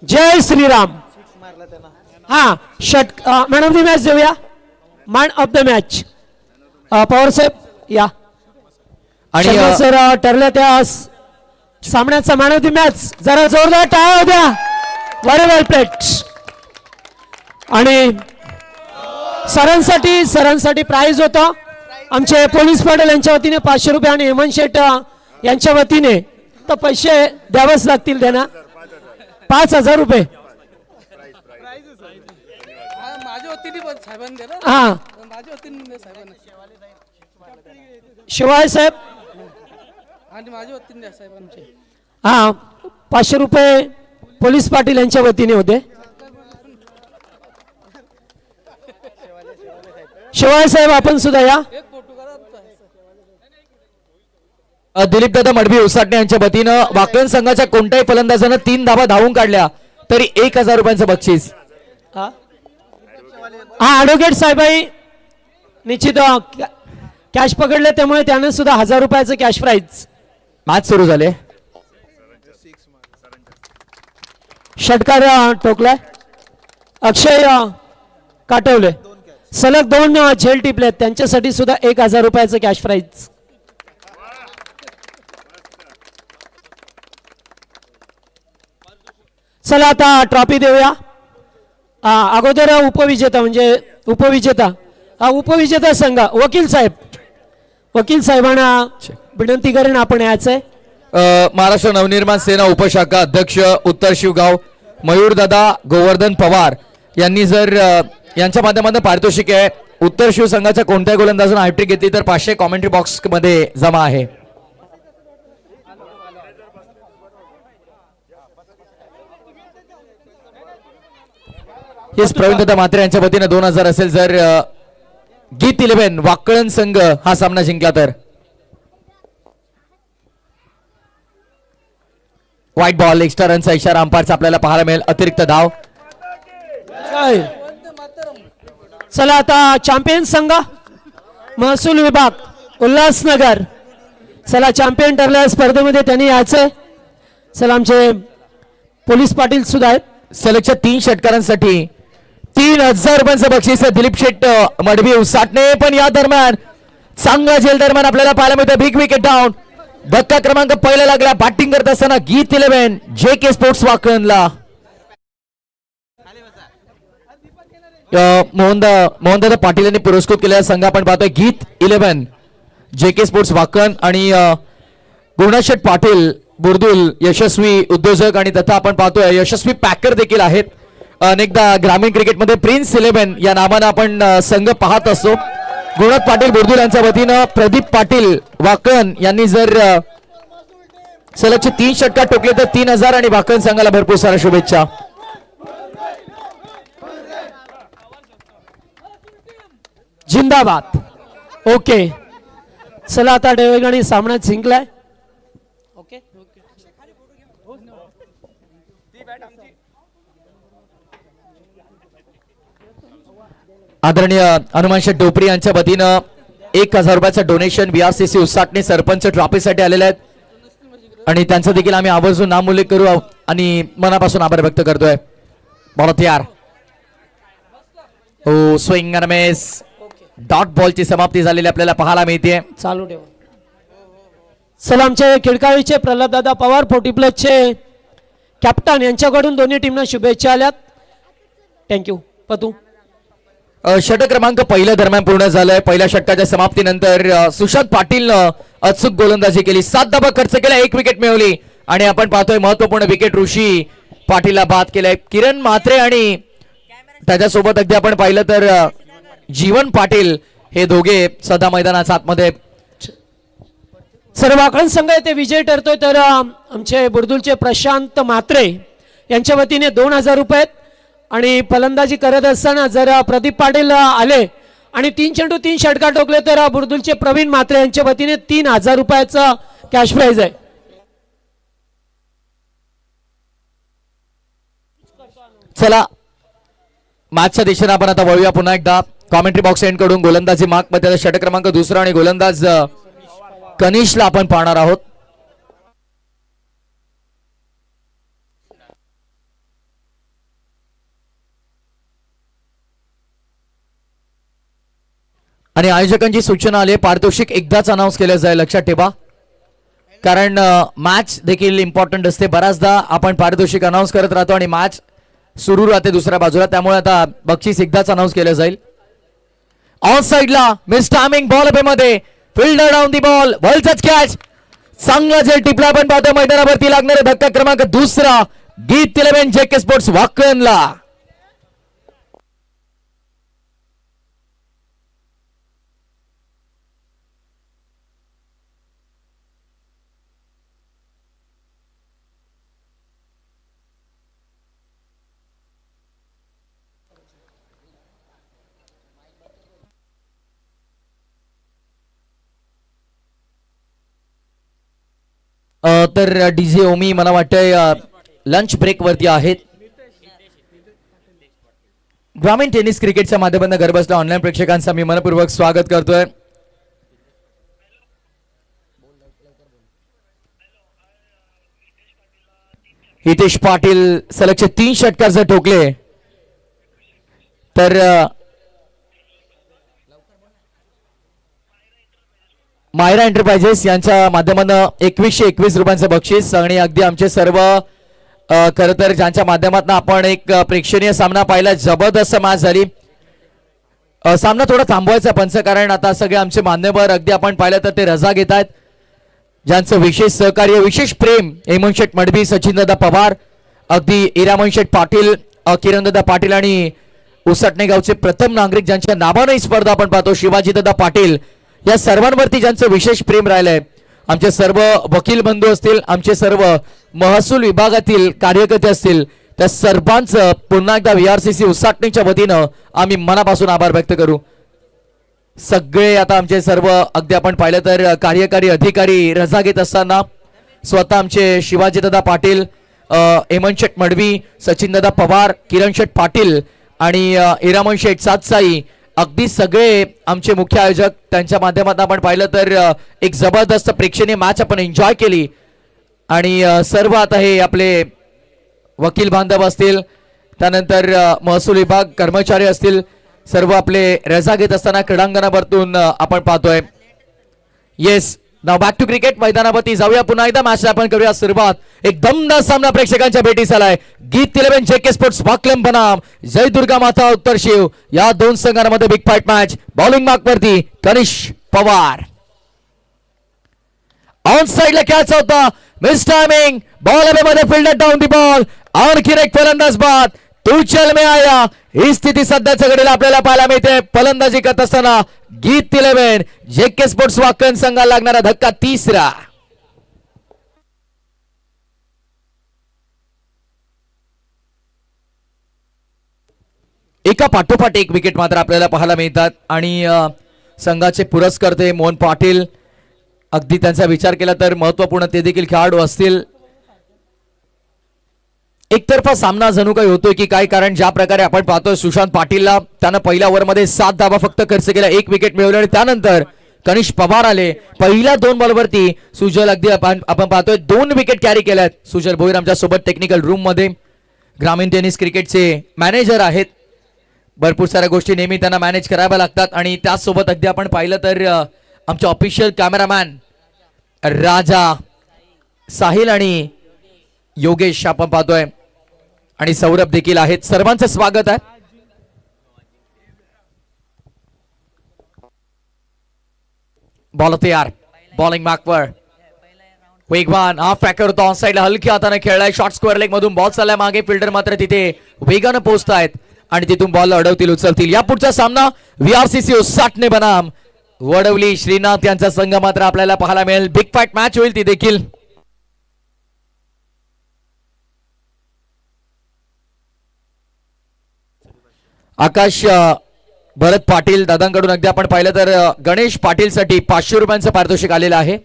जय श्रीराम. हा षट man of the match देऊया. Man of the match Pawar साहेब या. आणि सर ठरलं त्या सामन्याचा मॅन ऑफ द मॅच. जरा जोरदार टाळ्या होत्या. व्हेरी वेल प्लेट. आणि सरांसाठी प्राइज होता आमचे पोलीस पाटील यांच्या वतीने 500 रुपये आणि हेमंत शेठ यांच्या वतीने तर पैसे द्यावेच लागतील. त्यांना 5000 रुपये. हा शिवाय साहेब हा 500 रुपये पोलीस पाटील यांच्या वतीने होते. शिवाय साहेब आपण सुद्धा या. दिलीप दादा मडवी उसाटणे यांच्या वतीनं वाकलन संघाच्या कोणत्याही फलंदाजानं 3 धावा धावून काढल्या तरी 1000 रुपयांचं बक्षीस. हा ॲडव्होकेट साहेबाई निश्चित कॅश पकडले त्यामुळे त्याने सुद्धा 1000 रुपयाचं कॅश प्राइज. मॅच सुरू झाले. षटकार ठोकलाय अक्षय काटवले. सलग 2 झेल टिपलेत त्यांच्यासाठी सुद्धा 1000 रुपयाचं कॅश प्राइज. चला आता ट्रॉफी देऊया. अगोदर उपविजेता म्हणजे उपविजेता संघ वकील साहेबांना विनंती करेन आपण यायचंय. महाराष्ट्र नवनिर्माण सेना उपशाखा अध्यक्ष उत्तर शिवगाव मयूर दादा गोवर्धन पवार यांनी जर यांच्या माध्यमातून पारितोषिक आहे. उत्तर शिव संघाच्या कोणत्याही गोलंदाजानं हॅट्रिक घेतली तर 500 कॉमेंट्री बॉक्स मध्ये जमा आहे. हेच प्रवीण दादा म्हात्रे यांच्या वतीने 2000 असेल जर गीत 11 वाकळण संघ हा सामना जिंकला तर. व्हाईट बॉल एक्स्ट्रा रनचा इशारा अंपायरचा आपल्याला पाहायला मिळेल. अतिरिक्त धाव. चला आता चॅम्पियन संघ महसूल विभाग उल्हासनगर. चला चॅम्पियन ठरल्या स्पर्धेमध्ये त्यांनी यायचंय. चला आमचे पोलीस पाटील सुद्धा आहेत. सलगच्या 3 षटकारांसाठी 3000 रुपयांचं बक्षीस. दिलीप शेठ मडवी उसाटणे पण या दरम्यान चांगला झेल दरम्यान आपल्याला पाहायला मिळतं. Big wicket down. धक्का क्रमांक पहिला लागला. बॅटिंग करत असताना गीत 11 JK स्पोर्ट्स वाकणला. मोहनदादा पाटील यांनी पुरस्कृत केलेला संघ आपण पाहतोय गीत 11 JK स्पोर्ट्स वाकण आणि गुरुनाथ पाटील बुर्दुल यशस्वी उद्योजक आणि तथा आपण पाहतोय यशस्वी पॅकर देखील आहेत. अनेकदा ग्रामीण क्रिकेटमध्ये प्रिन्स 11 या नावानं आपण संघ पाहत असतो. गुरुनाथ पाटील बुर्दुल यांच्या वतीनं प्रदीप पाटील वाकण यांनी जर सलगचे 3 षटकार टोकले तर 3000 आणि वाकण संघाला भरपूर साऱ्या शुभेच्छा. जिंदाबाद. ओके चला आता डेवेगाणी सामना जिंकलाय. ओके आदरणीय हनुमान शेठ डोपरी यांच्या वतीनं 1000 रुपयाचं डोनेशन VRCC उसाटणे सरपंच ट्रॉफीसाठी आलेले आहेत आणि त्यांचा देखील आम्ही आवर्जून नामोल्लेख करू आणि मनापासून आभार व्यक्त करतोय. बॉल तयार. हो स्विंग आणि मिस. डॉट बॉलची समाप्ती झालेली आपल्याला पाहायला मिळते. चालू ठेवा. चला आमचे खिडकाळीचे प्रल्हाददादा पवार 40 प्लसचे कॅप्टन यांच्याकडून दोन्ही टीमना शुभेच्छा आल्यात. थँक्यू. पतू षटक क्रमांक पहिल्या दरम्यान पूर्ण झालंय. पहिल्या षटकाच्या समाप्तीनंतर सुशांत पाटीलनं अचूक गोलंदाजी केली. 7 धावा खर्च केल्या. 1 विकेट मिळवली आणि आपण पाहतोय महत्वपूर्ण विकेट ऋषी पाटीलला बाद केलाय. किरण म्हात्रे आणि त्याच्यासोबत अगदी आपण पाहिलं तर जीवन पाटील हे दोघे सदा मैदानाच्या आतमध्ये. सर्व वाकण संघ येथे विजय ठरतोय तर आमचे बुर्दुलचे प्रशांत म्हात्रे यांच्या वतीने 2000 रुपये आणि फलंदाजी करत असताना जर प्रदीप पाटील आले आणि 3 चेंडू 3 षटकार टोकले तर बुर्दुलचे प्रवीण म्हात्रे यांच्या वतीने 3000 रुपयाचं कॅश प्राइज आहे. चला मॅचच्या दिशेने आपण आता वळूया पुन्हा एकदा. कॉमेंट्री बॉक्स एंड कडून गोलंदाजी मार्क मध्ये षटक क्रमांक 2 आणि गोलंदाज कनिशला आपण पाहणार आहोत. आणि आयोजकांची सूचना आली आहे, पारितोषिक एकदाच अनाऊन्स केलं जाईल, लक्षात ठेवा, कारण मॅच देखील इम्पॉर्टंट असते. बऱ्याचदा आपण पारितोषिक अनाऊन्स करत राहतो आणि मॅच सुरू राहते दुसऱ्या बाजूला, त्यामुळे आता बक्षीस एकदाच अनाऊन्स केलं जाईल. ऑन साइडला मिस टायमिंग बॉल मध्ये fielder down the ball, world catch, चांगला झेल टिपला. आपण पाहतो मैदानावरती लागणारे धक्का क्रमांक दुसरा गीत 11 जेके स्पोर्ट्स वाकणला. तर डीजे ओमी मला वाटतंय लंच ब्रेक वरती आहेत. ग्रामीण टेनिस क्रिकेटच्या माध्यमातून घर बसल्या ऑनलाईन प्रेक्षकांचा मी मनपूर्वक स्वागत करतोय. हितेश पाटील सलगचे 3 षटकार जर ठोकले तर मायरा एंटरप्राइजेस यांच्या माध्यमातून 2121 रुपयांचं बक्षीस. आणि अगदी आमचे सर्व खरं तर ज्यांच्या माध्यमातून आपण एक प्रेक्षणीय सामना पाहिला, जबरदस्त मॅच झाली. सामना थोडा थांबवायचा पंच, कारण आता सगळे आमचे मान्यवर अगदी आपण पाहिलं तर ते रजा घेत आहेत, ज्यांचं विशेष सहकार्य विशेष प्रेम हेमंत शेठ मडवी, सचिनदादा पवार, अगदी इरामन शेठ पाटील, किरणदादा पाटील आणि उसटणे गावचे प्रथम नागरिक ज्यांच्या नावाने ही स्पर्धा आपण पाहतो, शिवाजीदादा पाटील, या सर्वांवरती ज्यांचं विशेष प्रेम राहिलंय. आमचे सर्व वकील बंधू असतील, आमचे सर्व महसूल विभागातील कार्यकर्ते असतील, त्या सर्वांचं पुन्हा एकदा VRCC उसाटणीच्या वतीनं आम्ही मनापासून आभार व्यक्त करू. सगळे आता आमचे सर्व अगदी आपण पाहिलं तर कार्यकारी अधिकारी रजा घेत असताना स्वतः आमचे शिवाजीदादा पाटील, हेमंत शेठ मडवी, सचिनदादा पवार, किरण शेठ पाटील आणि इरामन शेठ सातसाई, अगदी सगळे आमचे मुख्य आयोजक, त्यांच्या माध्यमातून आपण पाहिलं तर एक जबरदस्त प्रेक्षणीय मॅच आपण एन्जॉय केली. आणि सर्व आता हे आपले वकील बांधव असतील, त्यानंतर महसूल विभाग कर्मचारी असतील, सर्व आपले रजा घेत असताना क्रीडांगणावरतून आपण पाहतोय. Yes, now back to cricket. मैदानावरती जाऊया पुन्हा एकदा, मॅच आपण करूया सुरुवात. एक दमदार सामना प्रेक्षकांच्या भेटीस आलाय. गीत 11 जेके स्पोर्ट्स वाकलम बनाम जय दुर्गा माता उत्तर शिव या दोन संघांमध्ये big fight match. Bowling mark वरती कनिष पवार. ऑन साइडला कॅच होता, मिस टायमिंग बॉल मध्ये फिल्डर डाऊन दी बॉल. आणखी एक फलंदाज बाद, तू चल में आया. ही स्थिती सध्याच्या घडीला आपल्याला पाहायला मिळते. फलंदाजी करत असताना गीत 11 जेके स्पोर्ट्स वाकण संघाला लागणारा धक्का तिसरा. एका पाठोपाठ एक विकेट मात्र आपल्याला पाहायला मिळतात. आणि संघाचे पुरस्कर्ते मोहन पाटील, अगदी त्यांचा विचार केला तर महत्वपूर्ण ते देखील खेळाडू असतील. एकतर्फा सामना जणू काही होतोय की काय, कारण ज्या प्रकारे आपण पाहतोय सुशांत पाटीलला त्यानं पहिल्या ओव्हरमध्ये 7 धावा फक्त खर्च केला, 1 विकेट मिळवली. आणि त्यानंतर कनिष पवार आले. पहिल्या 2 बॉलवरती सुजल अगदी आपण पाहतोय 2 विकेट कॅरी केल्यात. सुजल भोईर आमच्या सोबत टेक्निकल रूम मध्ये ग्रामीण टेनिस क्रिकेटचे मॅनेजर आहेत. भरपूर साऱ्या गोष्टी नेहमी त्यांना मॅनेज कराव्या लागतात. आणि त्याचसोबत अगदी आपण पाहिलं तर आमचे ऑफिशियल कॅमेरामॅन राजा, साहिल आणि योगेश आपण पाहतोय, आणि सौरभ देखील आहेत. सर्वांचं स्वागत आहे. बॉल तयार, बॉलिंग मार्कवर वेगवान हाफ ट्रॅकर होता. ऑन साइडला हलक्या हाताने खेळलाय. शॉर्ट स्क्वेअर लेग मधून बॉल चाललाय मागे. फिल्डर मात्र तिथे वेगानं पोहोचतायत आणि तिथून बॉल अडवतील, उचलतील. या पुढचा सामना VRCC उसाटणे बनाम वडवली श्रीनाथ यांचा संघ मात्र आपल्याला पाहायला मिळेल. बिग फाईट मॅच होईल ती देखील. आकाश भरत पाटील दादांकडून अगदी आपण पाहिलं तर गणेश पाटील साठी 500 रुपयांचं पारितोषिक आलेलं आहे.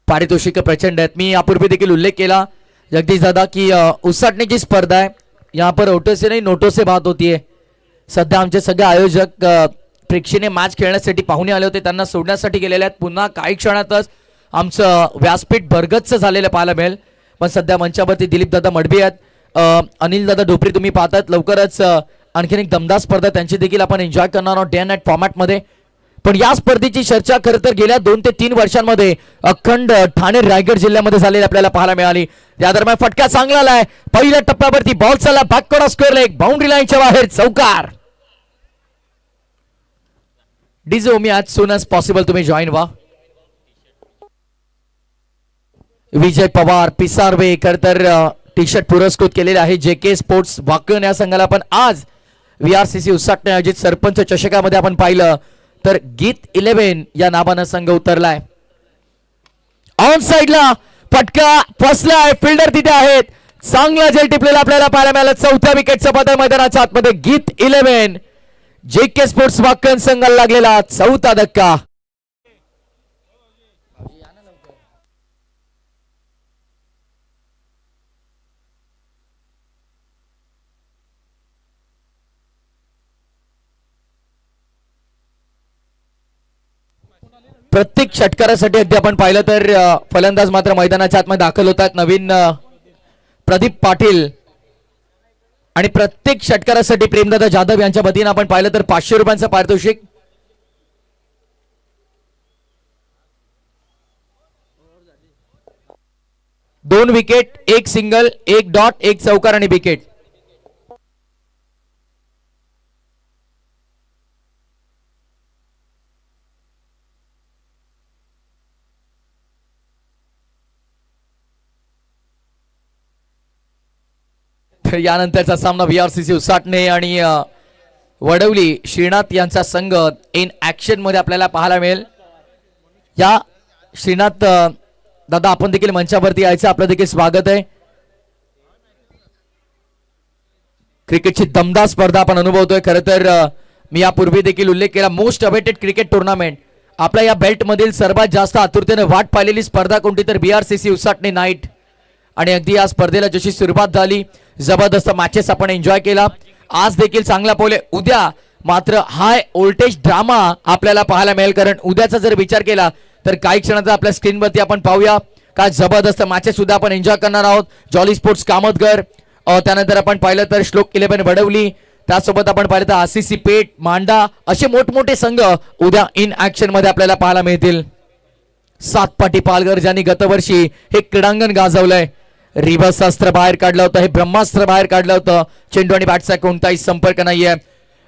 पारितोषिक प्रचंड आहेत. मी यापूर्वी देखील उल्लेख केला जगदीश दादा की उसाटण्याची स्पर्धा आहे, यहाँ पर ओटो से नहीं नोटो से बात होती है. सध्या आमचे सगळे आयोजक प्रेक्षणीय मॅच खेळण्यासाठी पाहुणे आले होते, त्यांना सोडण्यासाठी गेलेले आहेत. पुन्हा काही क्षणातच आमचं व्यासपीठ भरगच्च झालेलं पाहायला मिळेल. पण सध्या मंचावरती दिलीप दादा मडवी आहेत, अनिल दादा ढोपरे तुम्ही पाहतात. लवकरच आणखीन एक दमदार स्पर्धा त्यांची देखील आपण एन्जॉय करणार आहोत डे अँड नाईट फॉर्मॅटमध्ये. पण या स्पर्धेची चर्चा खरं तर गेल्या 2 ते 3 वर्षांमध्ये अखंड ठाणे रायगड जिल्ह्यामध्ये झालेली आपल्याला पाहायला मिळाली. या दरम्यान फटका चांगला आलाय. पहिल्या टप्प्यावरती बॉल चालला बॅकवर्ड स्क्वेअर लेग बाउंड्री लाईनच्या बाहेर चौकार. डीजे मी आज सून एज पॉसिबल तुम्ही जॉईन व्हा. विजय पवार पिसारवे खर तर टी शर्ट पुरस्कृत केलेले आहे. JK स्पोर्ट्स वाकण या संघाला आपण आज VRCC उसाटणे आयोजित सरपंच चषकामध्ये आपण पाहिलं तर गीत 11 या नावानं संघ उतरलाय. ऑन साइडला फटका फसलाय. फिल्डर तिथे आहेत. चांगला झेल टिपलेला आपल्याला पाहायला मिळाला. चौथ्या विकेटचा पदर मैदानाच्या आतमध्ये गीत 11 JK स्पोर्ट्स वाकण संघाला लागलेला चौथा धक्का. प्रत्येक षटकारासाठी अगदी आपण पाहिलं तर फलंदाज मात्र मैदानाच्या आतमध्ये दाखल होतात. नवीन प्रदीप पाटील आणि प्रत्येक षटकारासाठी प्रेमदादा जाधव यांच्या वतीनं आपण पाहिलं तर 500 रुपयांचं पारितोषिक. दोन विकेट, एक सिंगल, एक डॉट, एक चौकार आणि विकेट. तर यानंतरचा सामना VRCC उसाटणे आणि वडवली श्रीनाथ यांचा संघ इन ऍक्शन मध्ये आपल्याला पाहायला मिळेल. या श्रीनाथ दादा आपण देखील मंचावरती यायचं आपलं देखील स्वागत आहे. क्रिकेटची दमदार स्पर्धा आपण अनुभवतोय. खरं तर मी यापूर्वी देखील उल्लेख केला मोस्ट अवेटेड क्रिकेट टुर्नामेंट आपल्या या बेल्ट मधील सर्वात जास्त आतुरतेने वाट पाहिलेली स्पर्धा कोणती तर VRCC उसाटणे नाईट. आणि अगदी या स्पर्धेला जशी सुरुवात झाली जबरदस्त मॅचेस आपण एन्जॉय केला. आज देखील चांगला पोले. उद्या मात्र हाय व्होल्टेज ड्रामा आपल्याला पाहायला मिळेल. कारण उद्याचा जर विचार केला तर काही क्षणात आपल्या स्क्रीनवरती आपण पाहूया काय जबरदस्त मॅचेस सुद्धा आपण एन्जॉय करणार आहोत. जॉली स्पोर्ट्स कामतगर, त्यानंतर आपण पाहिलं तर श्लोक 11 वडवली, त्यासोबत आपण पाहिलं तर RCC पेठ मांडा असे मोठमोठे संघ उद्या इन ऍक्शन मध्ये आपल्याला पाहायला मिळतील. सातपाटी पालघर ज्यांनी गतवर्षी हे क्रीडांगण गाजवलंय. रिव्हर्स अस्त्र बाहेर काढलं होतं. हे ब्रह्मास्त्र बाहेर काढलं होतं. चेंडू आणि बॅटचा कोणताही संपर्क नाहीये.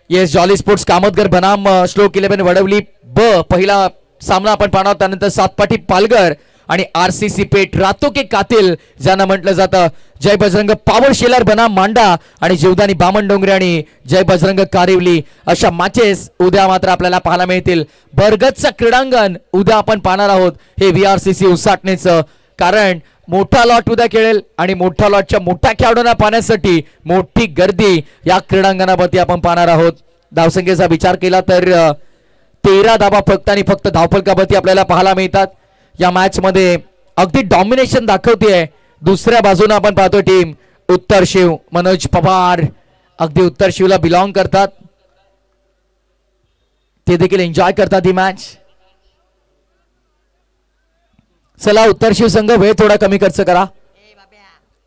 येस जॉली स्पोर्ट्स कामतगर बनाम श्लोक 11 वडवली ब पहिला सामना आपण पाहणार. त्यानंतर सातपाटी पालघर आणि RCC पेठ रातो के कातिल ज्यांना म्हटलं जातं. जय बजरंग पॉवर शेलर बनाम मांडा आणि जीवदानी बामण डोंगरे आणि जय बजरंग कारिवली अशा मॅचेस उद्या मात्र आपल्याला पाहायला मिळतील. बरगतचं क्रीडांगण उद्या आपण पाहणार आहोत हे VRCC उसाटणेचं. कारण मोठा लॉट उद्या खेळेल आणि मोठा लॉटच्या मोठ्या खेळाडूंना पाहण्यासाठी मोठी गर्दी या क्रीडांगणावरती आपण पाहणार आहोत. धावसंख्येचा विचार केला तर 13 धावा फक्त आणि फक्त धावफलकावरती आपल्याला पाहायला मिळतात. या मॅच मध्ये अगदी डॉमिनेशन दाखवते. दुसऱ्या बाजूने आपण पाहतो टीम उत्तर शिव मनोज पवार अगदी उत्तर शिवला बिलॉंग करतात. ते देखील एन्जॉय करतात ही मॅच. चला उत्तर शिव संघ वेळ थोडा कमी खर्च करा.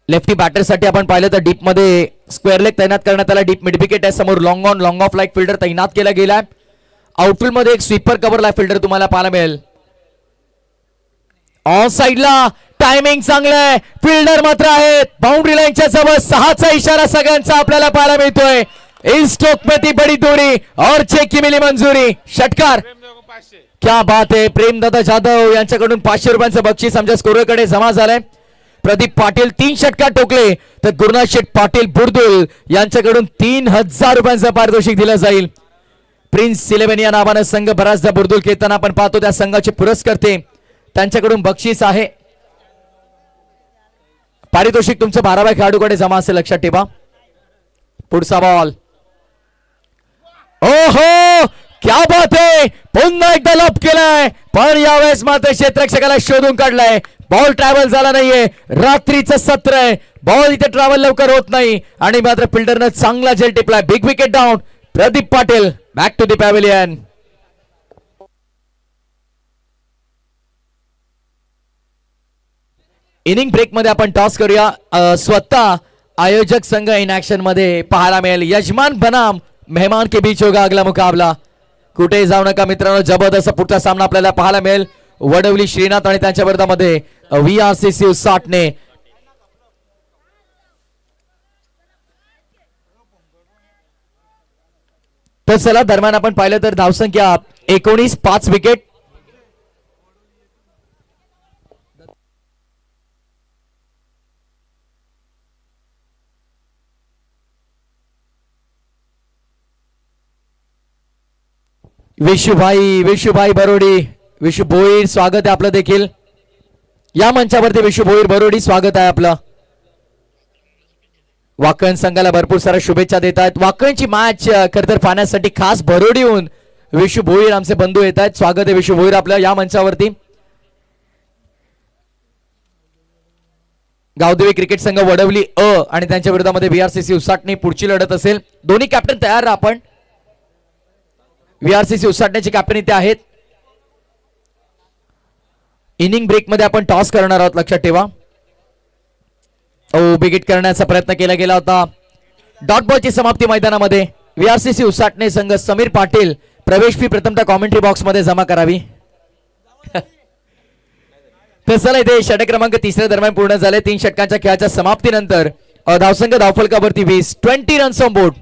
लेफ्टी बॅटर साठी आपण पाहिलं तर डीप मध्ये स्क्वेअर लेग तैनात करण्यात आला. डीप मिड विकेट आहे. समोर long on long of like fielder तैनात केला गेलाय. आउटफील्ड मध्ये एक स्वीपर कव्हर लाईक फिल्डर तुम्हाला पाहायला मिळेल. ऑन साइडला टायमिंग चांगलं आहे. फिल्डर मात्र आहेत बाउंड्री लाईनच्या जवळ. 6चा इशारा सगळ्यांचा आपल्याला पाहायला मिळतोय. इस स्ट्रोक में थी बड़ी दूरी और 6 की मिली मंजुरी. षटकार क्या बात आहे. प्रेमदादा जाधव यांच्याकडून 500 रुपयांचं बक्षीस आमच्या स्कोरकडे जमा झालंय. प्रदीप पाटील 3 षटकार ठोकले तर गुरुनाथ शेठ पाटील बुर्दुल यांच्याकडून 3000 रुपयांचं पारितोषिक दिलं जाईल. प्रिन्स 11 या नावानं संघ बराचदा बुर्दुल खेळताना आपण पाहतो. त्या संघाचे पुरस्कर्ते त्यांच्याकडून बक्षीस आहे. पारितोषिक तुमचं 12व्या खेळाडूकडे जमा असेल लक्षात ठेवा. पुढचा बॉल. ओहो क्या बात आहे. पुन्हा एकदा लॉप केलाय पण यावेळेस मात्र क्षेत्ररक्षकाला शोधून काढलाय. बॉल ट्रॅव्हल झाला नाहीये. रात्रीचं सत्र आहे. बॉल इथे ट्रॅव्हल लवकर होत नाही आणि मात्र फिल्डरनं चांगला झेल टिपलाय. Big wicket down. Pradeep Patil back to the pavilion. Inning break मध्ये आपण टॉस करूया. स्वतः आयोजक संघ इन ऍक्शन मध्ये पाहायला मिळेल. यजमान बनाम मेहमान के बीच होगा अगला मुकाबला. कुठेही जाऊ नका मित्रांनो, जबरदस्त पुढचा सामना आपल्याला पाहायला मिळेल. वडवली श्रीनाथ आणि त्यांच्या विरोधामध्ये VRCC उसाटणे. तर चला दरम्यान आपण पाहिलं तर धावसंख्या 19, 5 विकेट. विशुभाई बरोडी, विशु भोईर, स्वागत आहे आपलं देखील या मंचावरती. विशु भोईर बरोडी, स्वागत आहे आपलं. वाकण संघाला भरपूर साऱ्या शुभेच्छा देत आहेत. वाकणची मॅच खरं तर पाहण्यासाठी खास बरोडीहून विशु भोईर आमचे बंधू येत आहेत. स्वागत आहे विशु भोईर आपलं या मंचावरती. गावदेवी क्रिकेट संघ वडवली आणि त्यांच्या विरोधामध्ये VRCC उसाटणे पुढची लढत असेल. दोन्ही कॅप्टन तयार राहा. आपण VRCC उसाटण्याचे कॅप्टन इथे आहेत. इनिंग ब्रेक मध्ये आपण टॉस करणार आहोत, लक्षात ठेवा. बिगिट करण्याचा प्रयत्न केला गेला होता. डॉट बॉलची समाप्ती मैदानामध्ये. VRCC उसाटणे संघ समीर पाटील प्रवेश फी प्रथमतः कॉमेंट्री बॉक्स मध्ये जमा करावी. तर चला इथे षटक क्रमांक 3 दरम्यान पूर्ण झाले. 3 षटकांच्या खेळाच्या समाप्तीनंतर धावसंख्या धावफलकावरती 20 रन्स ऑन बोर्ड.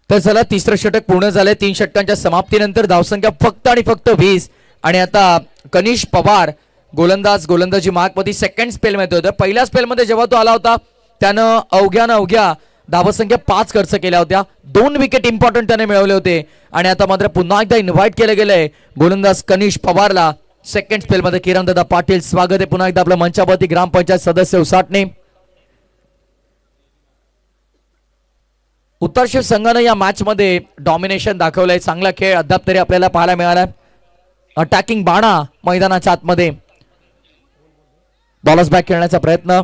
तर चला तिसरं षटक पूर्ण झालंय. 3 षटकांच्या समाप्तीनंतर धावसंख्या फक्त आणि फक्त 20. आणि आता कनिष पवार गोलंदाजी मार्कमध्ये सेकंड स्पेल मध्ये होता. पहिल्या स्पेल मध्ये जेव्हा तो आला होता त्यानं अवघ्या धावसंख्या 5 खर्च केल्या होत्या. 2 विकेट इम्पॉर्टंट त्याने मिळवले होते. आणि आता मात्र पुन्हा एकदा इन्व्हाइट केलं गेलंय गोलंदाज कनिष पवारला सेकंड स्पेल मध्ये. किरणदादा पाटील, स्वागत आहे पुन्हा एकदा आपल्या मंचावरती. ग्रामपंचायत सदस्य उसाटणे. उत्तरशिव संघानं या मॅच मध्ये डॉमिनेशन दाखवलंय. चांगला खेळ अद्याप तरी आपल्याला पाहायला मिळाला. अटॅकिंग बाणा मैदानाच्या आतमध्ये. बॉलर्स बॅक खेळण्याचा प्रयत्न.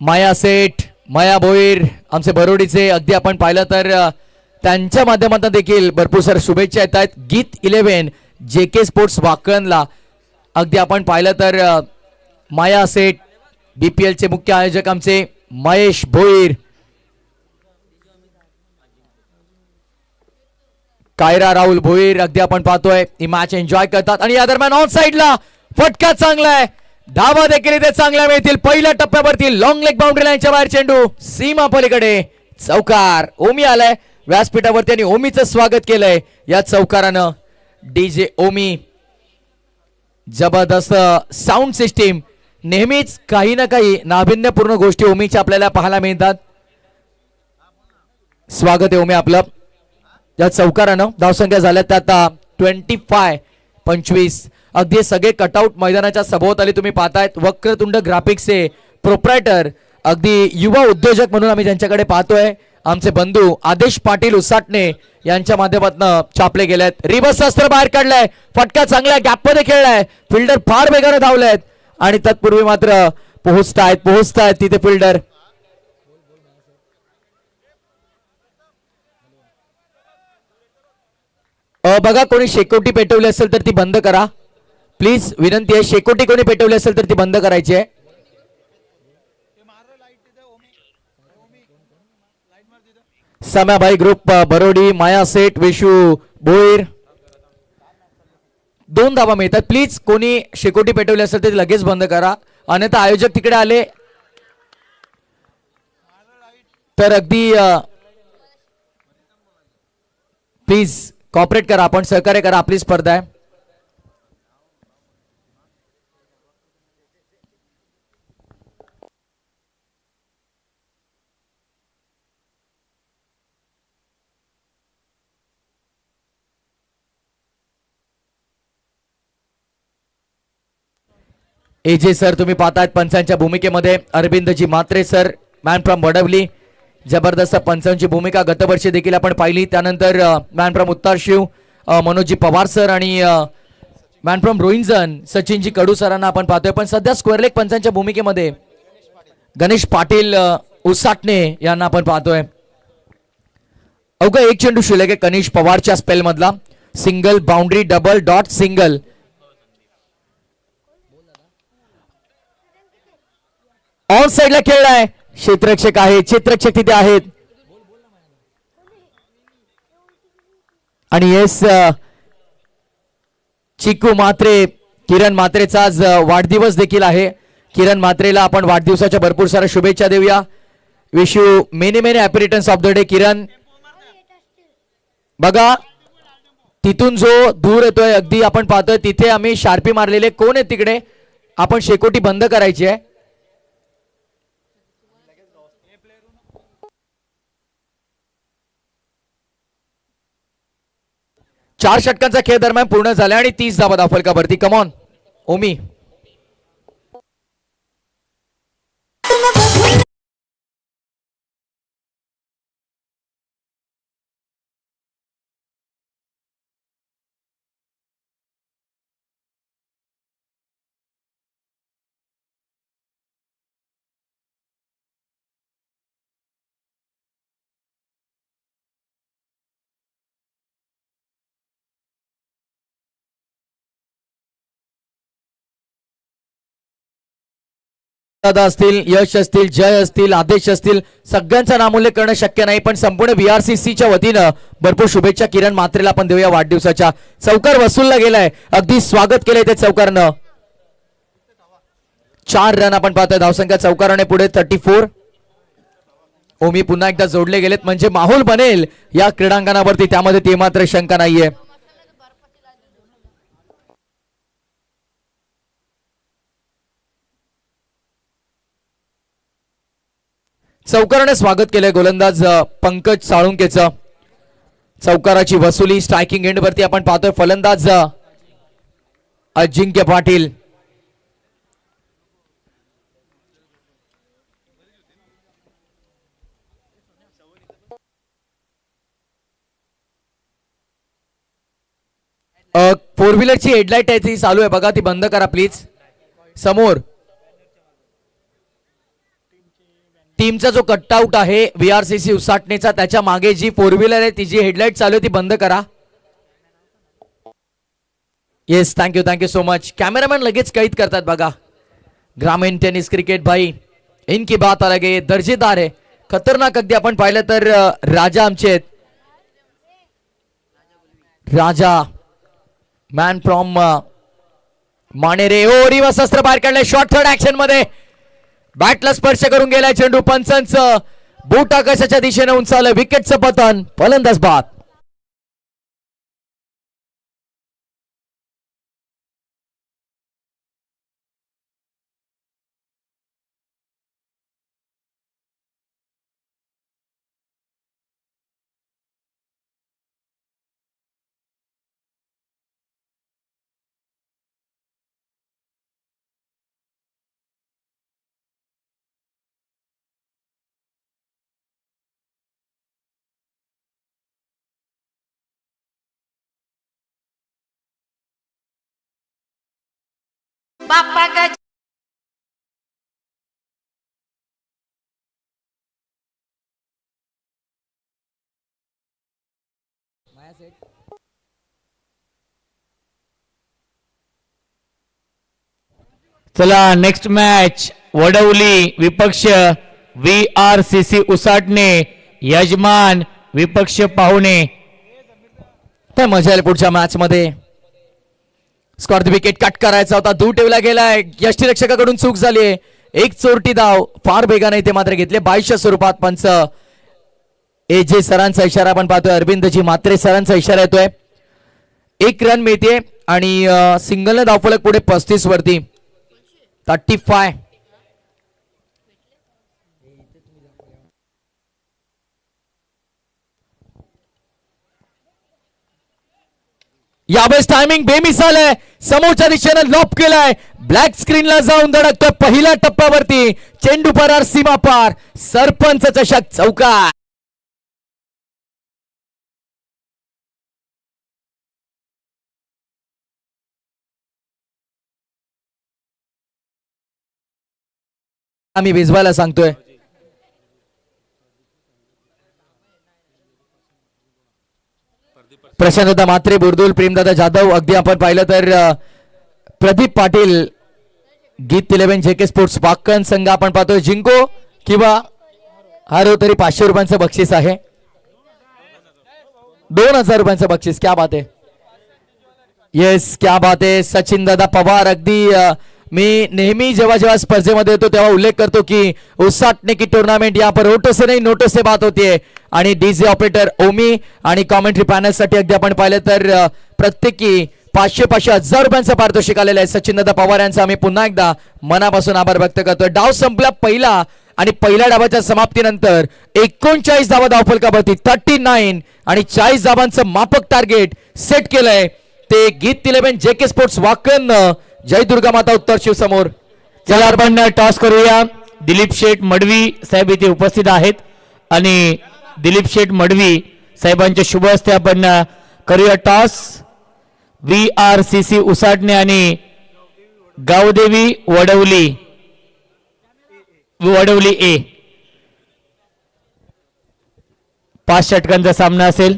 माया सेठ, माया भोईर आमचे बरोडीचे. अगदी आपण पाहिलं तर त्यांच्या माध्यमातून देखील भरपूर साऱ्या शुभेच्छा येत आहेत. गीत 11 JK स्पोर्ट्स वाकणला. अगदी आपण पाहिलं तर माया सेठ, BPL चे मुख्य आयोजक आमचे महेश भोईर, कायरा राहुल भोईर. अगदी आपण पाहतोय ही मॅच एन्जॉय करतात. आणि या दरम्यान ऑन साइडला फटका चांगला आहे. धावा देखील इथे चांगल्या मिळतील. पहिल्या टप्प्यावरती लॉंग लेग बाउंड्री लाईनच्या बाहेर चेंडू सीमा पलीकडे चौकार. ओमी आलाय व्यासपीठावरती आणि ओमीचं स्वागत केलंय या चौकारानं. DJ ओमी. जबरदस्त साऊंड सिस्टीम. नेहमीच काही ना काही नाविन्यपूर्ण गोष्टी ओमीच्या आपल्याला पाहायला मिळतात. स्वागत आहे ओमी आपलं या चौकारानं. धावसंख्या झाल्या त्या आता 25. अगदी सगळे कटआउट मैदानाच्या सभोवताली तुम्ही पाहतायत. वक्रतुंड ग्राफिक्सचे प्रोप्रायटर, अगदी युवा उद्योजक म्हणून आम्ही त्यांच्याकडे पाहतोय. आमचे बंधू आदेश पाटील उसाटणे यांच्या माध्यमातून छापले गेलेत. रिवर्स अस्त्र बाहेर काढलाय. फटका चांगला गॅप मध्ये खेळलाय. फिल्डर फार वेगाने धावलेत आणि तत्पूर्वी मात्र पोहोचतायत तिथे फिल्डर. बघा कोणी शेकोटी पेटवली असेल तर ती बंद करा प्लीज. विनंती आहे. शेकोटी कोणी पेटवली असेल तर ती बंद करायची आहे. सम्याबाई ग्रुप बरोडी, माया सेठ, विशू भोईर. 2 धावा मिळतात. प्लीज कोणी शेकोटी पेटवली असेल तर लगेच बंद करा. अन्यथा आयोजक तिकडे आले तर अगदी प्लीज कॉपरेट करा. आपण सहकार्य करा. आपली स्पर्धा आहे. एजे सर तुम्ही पाहतायत पंचांच्या भूमिकेमध्ये. Arvindji Mhatre sir man from Wadavali, जबरदस्त पंचांची भूमिका गतवर्षी देखील आपण पाहिली. त्यानंतर मॅन फ्रॉम उत्तर शिव मनोजी पवार सर आणि मॅन फ्रॉम रोहिंजन सचिनजी कडू सरांना आपण पाहतोय. पण सध्या स्क्वेअर लेग पंचांच्या भूमिकेमध्ये गणेश पाटील उसाटणे यांना आपण पाहतोय. अवघा एक चेंडू शिल्लक आहे कनिष पवारच्या स्पेल मधला. Single, boundary, double, dot, single. On साइडला खेळलाय. क्षेत्ररक्षक आहे, क्षेत्ररक्षक तिथे आहेत. आणि येस चिकू म्हात्रे, किरण म्हात्रेचा आज वाढदिवस देखील आहे. किरण म्हात्रेला आपण वाढदिवसाच्या भरपूर साऱ्या शुभेच्छा देऊया. Wish you many many happy returns of the day Kiran. बघा तिथून जो दूर येतोय अगदी आपण पाहतोय तिथे आम्ही शार्पी मारलेले. कोण आहे तिकडे? आपण शेकोटी बंद करायची आहे. चार षटकांचा खेळ दरम्यान पूर्ण झाला आणि 30 धावा धावफलकावरती. कमॉन ओमी. दादा असतील, यश असतील, जय असतील, आदेश असतील, सगळ्यांचं नामोल्लेख करणं शक्य नाही. पण संपूर्ण VRCCच्या वतीनं भरपूर शुभेच्छा किरण म्हात्रेला आपण देऊया वाढदिवसाच्या. चौकार वसूलला गेलाय, अगदी स्वागत केलंय ते चौकारनं. 4 रन आपण पाहतोय धावसंख्या चौकाराने पुढे 34. ओमी पुन्हा एकदा जोडले गेलेत म्हणजे माहोल बनेल या क्रीडांगणावरती, त्यामध्ये ते मात्र शंका नाहीये. चौकाराने स्वागत केलंय गोलंदाज पंकज साळुंकेचं. चौकाराची वसुली स्ट्रायकिंग एंड वरती आपण पाहतोय फलंदाज अजिंक्य पाटील. फोर व्हीलरची हेडलाईट आहे ती चालू आहे बघा, ती बंद करा प्लीज. समोर टीमचा जो कटआउट आहे VRCC उसाटणेचा, त्याच्या मागे जी फोर व्हीलर आहे तिची हेडलाईट चालू आहे ती बंद करा. Yes thank you thank you so much. Cameraman लगेच कैद करतात बघा. ग्रामीण टेनिस क्रिकेट भाई इनकी बात अलग है, दर्जेदार है, खतरनाक. अगदी आपण पाहिलं तर राजा आमचे आहेत. राजा man from Manere. O reverse अस्त्र बाहेर काढले. शॉर्ट थर्ड ऍक्शन मध्ये बॅटला स्पर्श करून गेलाय चेंडू. पंचांचं बूट आकाशाच्या दिशेने उंचावलं. विकेटचं पतन. फलंदाज बाद. बाप्पा गज चला नेक्स्ट मॅच वडवली विपक्ष VRCC उसाटणे, यजमान विपक्ष पाहुणे. काय मजा आली पुढच्या मॅच मध्ये. स्कॉर विकेट कट करायचा होता, दूर ठेवला गेलाय. यष्टीरक्षकाकडून चूक झाली. एक चोरटी धाव फार वेगाने ते मात्र घेतले 22च्या स्वरूपात. पंच AJ सरांचा इशारा आपण पाहतोय, अरविंदजी म्हात्रे सरांचा इशारा येतोय. 1 रन मिळते आणि सिंगलने धावफलक पुढे 35 वरती 35. यावेळेस टायमिंग बेमिसाल आहे. समोरच्या दिशेनं लॉप केलाय. ब्लॅक स्क्रीनला जाऊन धडकतोय पहिल्या टप्प्यावरती. चेंडू परार सीमा पार. सरपंच चषक चौकार. आम्ही भिजवायला सांगतोय. प्रशांतदा म्हात्रे, बुर्दुल, प्रेमदादा जाधव, अगदी आपण पाहिलं तर प्रदीप पाटील, गीत 11 JK स्पोर्ट्स वाकण संघ आपण पाहतोय. जिंको किंवा हारो तरी 500 रुपयांचं बक्षीस आहे. 2000 रुपयांचं बक्षीस. क्या बात आहे. येस, क्या बात आहे. सचिन दादा पवार, अगदी मी नेहमी जेव्हा जेव्हा स्पर्धेमध्ये येतो तेव्हा उल्लेख करतो की उसाटने की टूर्नामेंट यहाँ पर ओटो से नहीं नोटो से बात होती है. आणि डीजे ऑपरेटर ओमी आणि कॉमेंट्री पॅनल साठी अगदी आपण पाहिलं तर प्रत्येकी 500-500 रुपयांचं पारितोषिक आलेलं आहे. सचिन दादा पवार यांचा आम्ही पुन्हा एकदा मनापासून आभार व्यक्त करतोय. डाव संपला पहिला आणि पहिल्या डावाच्या समाप्तीनंतर 39 धावा धावफलकावरती 39 आणि 40 धावांचं मापक टार्गेट सेट केलंय. ते गीत 11 JK स्पोर्ट्स वाकण जय दुर्गा माता उत्तर शिव समोर. चला आपण टॉस करूया. दिलीप शेठ मडवी साहेब इथे उपस्थित आहेत आणि दिलीप शेठ मडवी साहेबांच्या शुभ हस्ते आपण करूया टॉस. VRCC उसाटणे आणि गावदेवी वडवली ए 5 षटकांचा सामना असेल.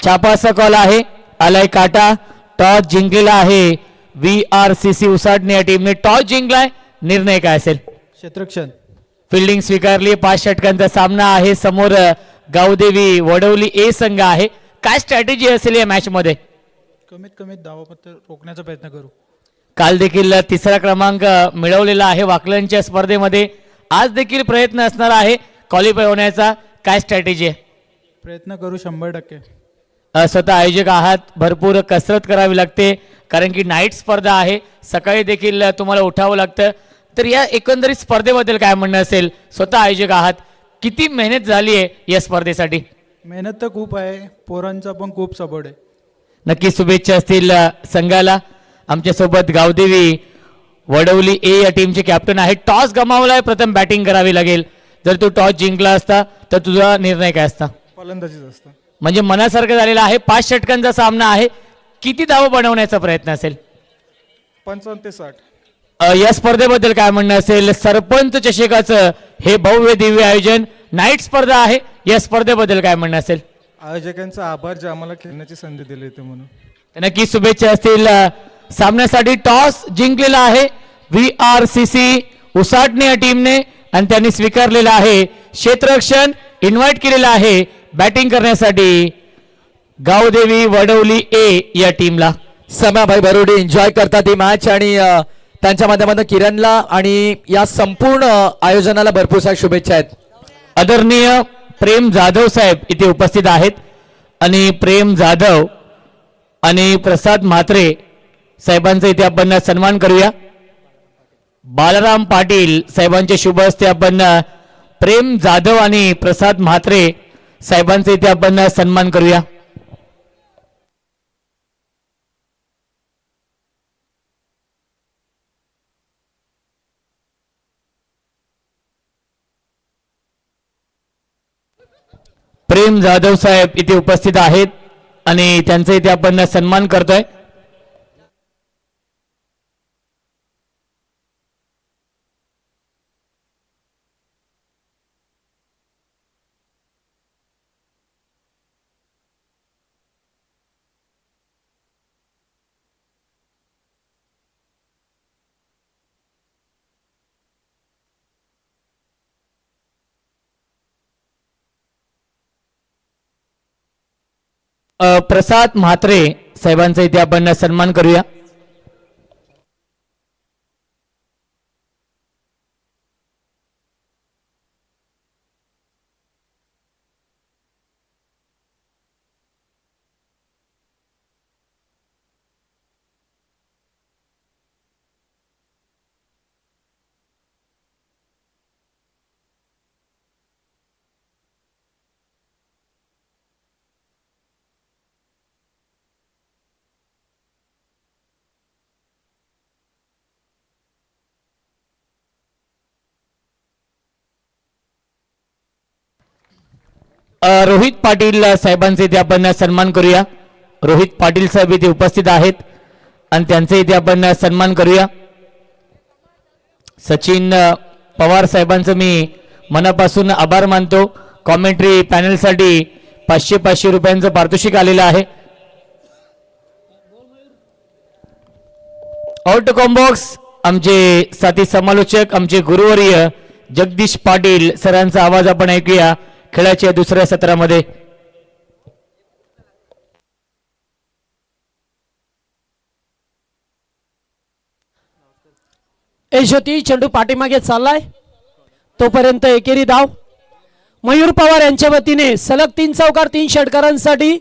छापाचा कॉल आहे. आलाय काटा. टॉस जिंकलेला आहे VRCC उसाटणे या टीमने. टॉस जिंकलाय. निर्णय काय असेल? क्षेत्रक्षण. फिल्डिंग स्वीकारली. 5 षटकांचा सामना आहे. समोर गावदेवी वडवली ए संघ आहे. काय स्ट्रॅटेजी असेल या मॅच मध्ये? कमीत कमी धावापत्र रोखण्याचा प्रयत्न करू. काल देखील 3रा क्रमांक मिळवलेला आहे वाकलनच्या स्पर्धेमध्ये. आज देखील प्रयत्न असणार आहे क्वालिफाय होण्याचा. काय स्ट्रॅटेजी आहे? प्रयत्न करू 100%. स्वतः आयोजक आहात. भरपूर कसरत करावी लागते कारण की नाईट स्पर्धा आहे. सकाळी देखील तुम्हाला उठावं लागतं. तर या एकंदरीत स्पर्धेबद्दल काय म्हणणं असेल? स्वतः आयोजक आहात. किती मेहनत झाली आहे या स्पर्धेसाठी? मेहनत तर खूप आहे. पोरांचा पण खूप सपोर्ट आहे. नक्की शुभेच्छा असतील संघाला. आमच्यासोबत गावदेवी वडवली ए या टीमचे कॅप्टन आहेत. टॉस गमावलाय. प्रथम बॅटिंग करावी लागेल. जर तू टॉस जिंकला असता तर तुझा निर्णय काय असता? फलंदाजीच असतं. म्हणजे मनासारखं झालेलं आहे. 5 षटकांचा सामना आहे. किती धावा बनवण्याचा प्रयत्न असेल? 55 ते 60. या स्पर्धेबद्दल काय म्हणणं असेल? सरपंच चषकाचं हे भव्य दिव्य आयोजन. नाईट स्पर्धा आहे. या स्पर्धेबद्दल काय म्हणणं असेल? आयोजकांचा आभार जे आम्हाला खेळण्याची संधी दिली होती म्हणून. नक्की शुभेच्छा असतील. सामन्यासाठी टॉस जिंकलेला आहे VRCC उसाटणे या टीमने आणि त्यांनी स्वीकारलेला आहे क्षेत्ररक्षण. इन्व्हाइट केलेला आहे बॅटिंग करण्यासाठी गावदेवी वडवली ए या टीमला. सम्याभाई बरोडी एन्जॉय करतात ही मॅच आणि त्यांच्या माध्यमातून किरणला आणि या संपूर्ण आयोजनाला भरपूर साऱ्या शुभेच्छा आहेत. आदरणीय प्रेम जाधव साहेब इथे उपस्थित आहेत आणि प्रेम जाधव आणि प्रसाद म्हात्रे साहेबांचा इथे आपण सन्मान करूया. बालराम पाटील साहेबांच्या शुभ हस्ते आपण प्रेम जाधव आणि प्रसाद म्हात्रे साहेबांचा इथे आपण सन्मान करूया. प्रेम जाधव साहेब इथे उपस्थित आहेत आणि त्यांचा इथे आपण सन्मान करतोय. प्रसाद म्हात्रे साहेबांचा इथे आपण सन्मान करूया. रोहित पाटील साहेबांचे इथे आपण सन्मान करूया. रोहित पाटील साहेब इथे उपस्थित आहेत आणि त्यांचे इथे आपण सन्मान करूया. सचिन पवार साहेबांचं मी मनापासून आभार मानतो. कॉमेंट्री पॅनलसाठी 500 रुपयांचं पारितोषिक आलेलं आहे. आउट कॉम्बॉक्स आमचे साथी समालोचक आमचे गुरुवर्य जगदीश पाटील सरांचा आवाज आपण ऐकूया खेळाच्या दुसऱ्या सत्रामध्ये. ज्योती चेंडू पाठीमागे चाललाय तोपर्यंत एकेरी धाव. मयूर पवार यांच्या वतीने सलग 3 चौकार 3 षटकारांसाठी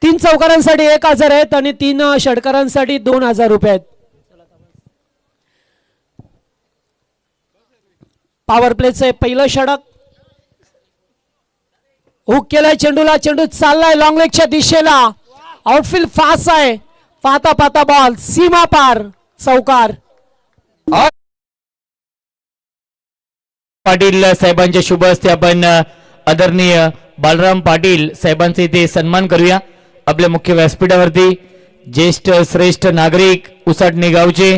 3 चौकारांसाठी 1000 आहेत आणि 3 षटकारांसाठी 2000 रुपये आहेत. पॉवर प्लेचं पहिलं षटक हुक केलाय चेंडूला. चेंडू चाललाय लॉंग लेगच्या दिशेला. आउटफील्ड फास्ट आहे. पाहता पाहता बॉल सीमा पार चौकार. पाटील साहेबांच्या शुभ हस्ते आपण आदरणीय बालराम पाटील साहेबांचे इथे सन्मान करूया. आपल्या मुख्य व्यासपीठावरती ज्येष्ठ श्रेष्ठ नागरिक उसाटणे गावचे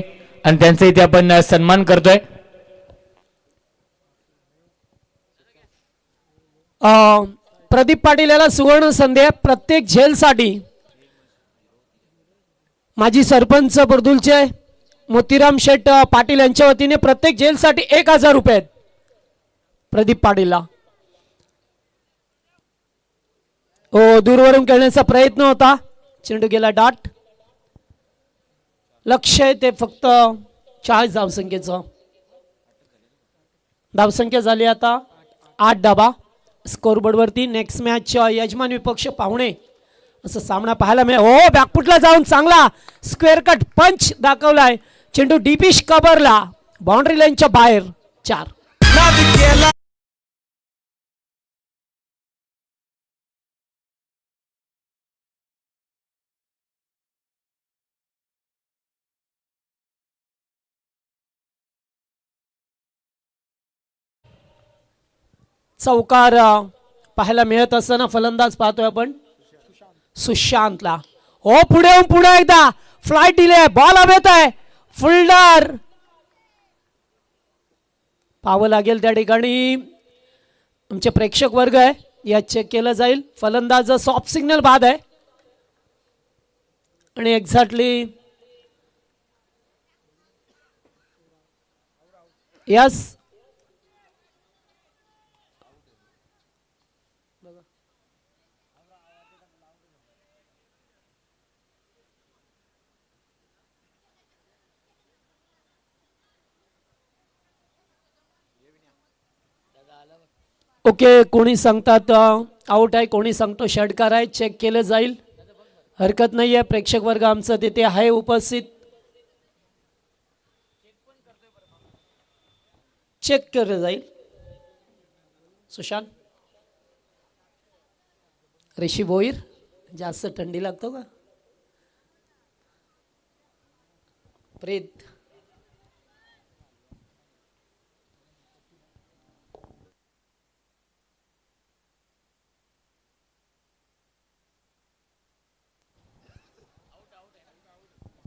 आणि त्यांचे इथे आपण सन्मान करतोय. प्रदीप पाटील याला सुवर्ण संधी आहे. प्रत्येक झेलसाठी माजी सरपंच बुर्दुलचे मोतीराम शेठ पाटील यांच्या वतीने प्रत्येक जेलसाठी 1000 रुपये आहेत प्रदीप पाटीलला. दूरवरून खेळण्याचा प्रयत्न होता. चेंडू गेला डाट. लक्ष आहे ते फक्त 40 धावसंख्येचं. धावसंख्या झाली आता 8 धावा स्कोरबोर्ड वरती. नेक्स्ट मॅच यजमान विपक्ष पाहुणे असं सामना पाहायला मिळेल. हो बॅकफुटला जाऊन चांगला स्क्वेअर कट पंच दाखवलाय. चेंडू डीपिश कबरला बाउंड्री लाईनच्या बाहेर 4. चौकार पाहायला मिळत असताना फलंदाज पाहतोय आपण सुशांतला. हो पुढे येऊन पुन्हा एकदा फ्लाइट दिले. बॉल हवेत आहे. फुलडार पाहावं लागेल त्या ठिकाणी. आमचे प्रेक्षक वर्ग आहे या चेक केलं जाईल. फलंदाज सॉफ्ट सिग्नल बाद आहे आणि एक्झॅक्टली यस ओके. कोणी सांगतात आउट आहे कोणी सांगतो षटकार आहे. चेक केलं जाईल हरकत नाही आहे. प्रेक्षक वर्ग आमचं तिथे आहे उपस्थित. चेक केलं जाईल. सुशांत ऋषी भोईर जास्त थंडी लागतो का प्रीत.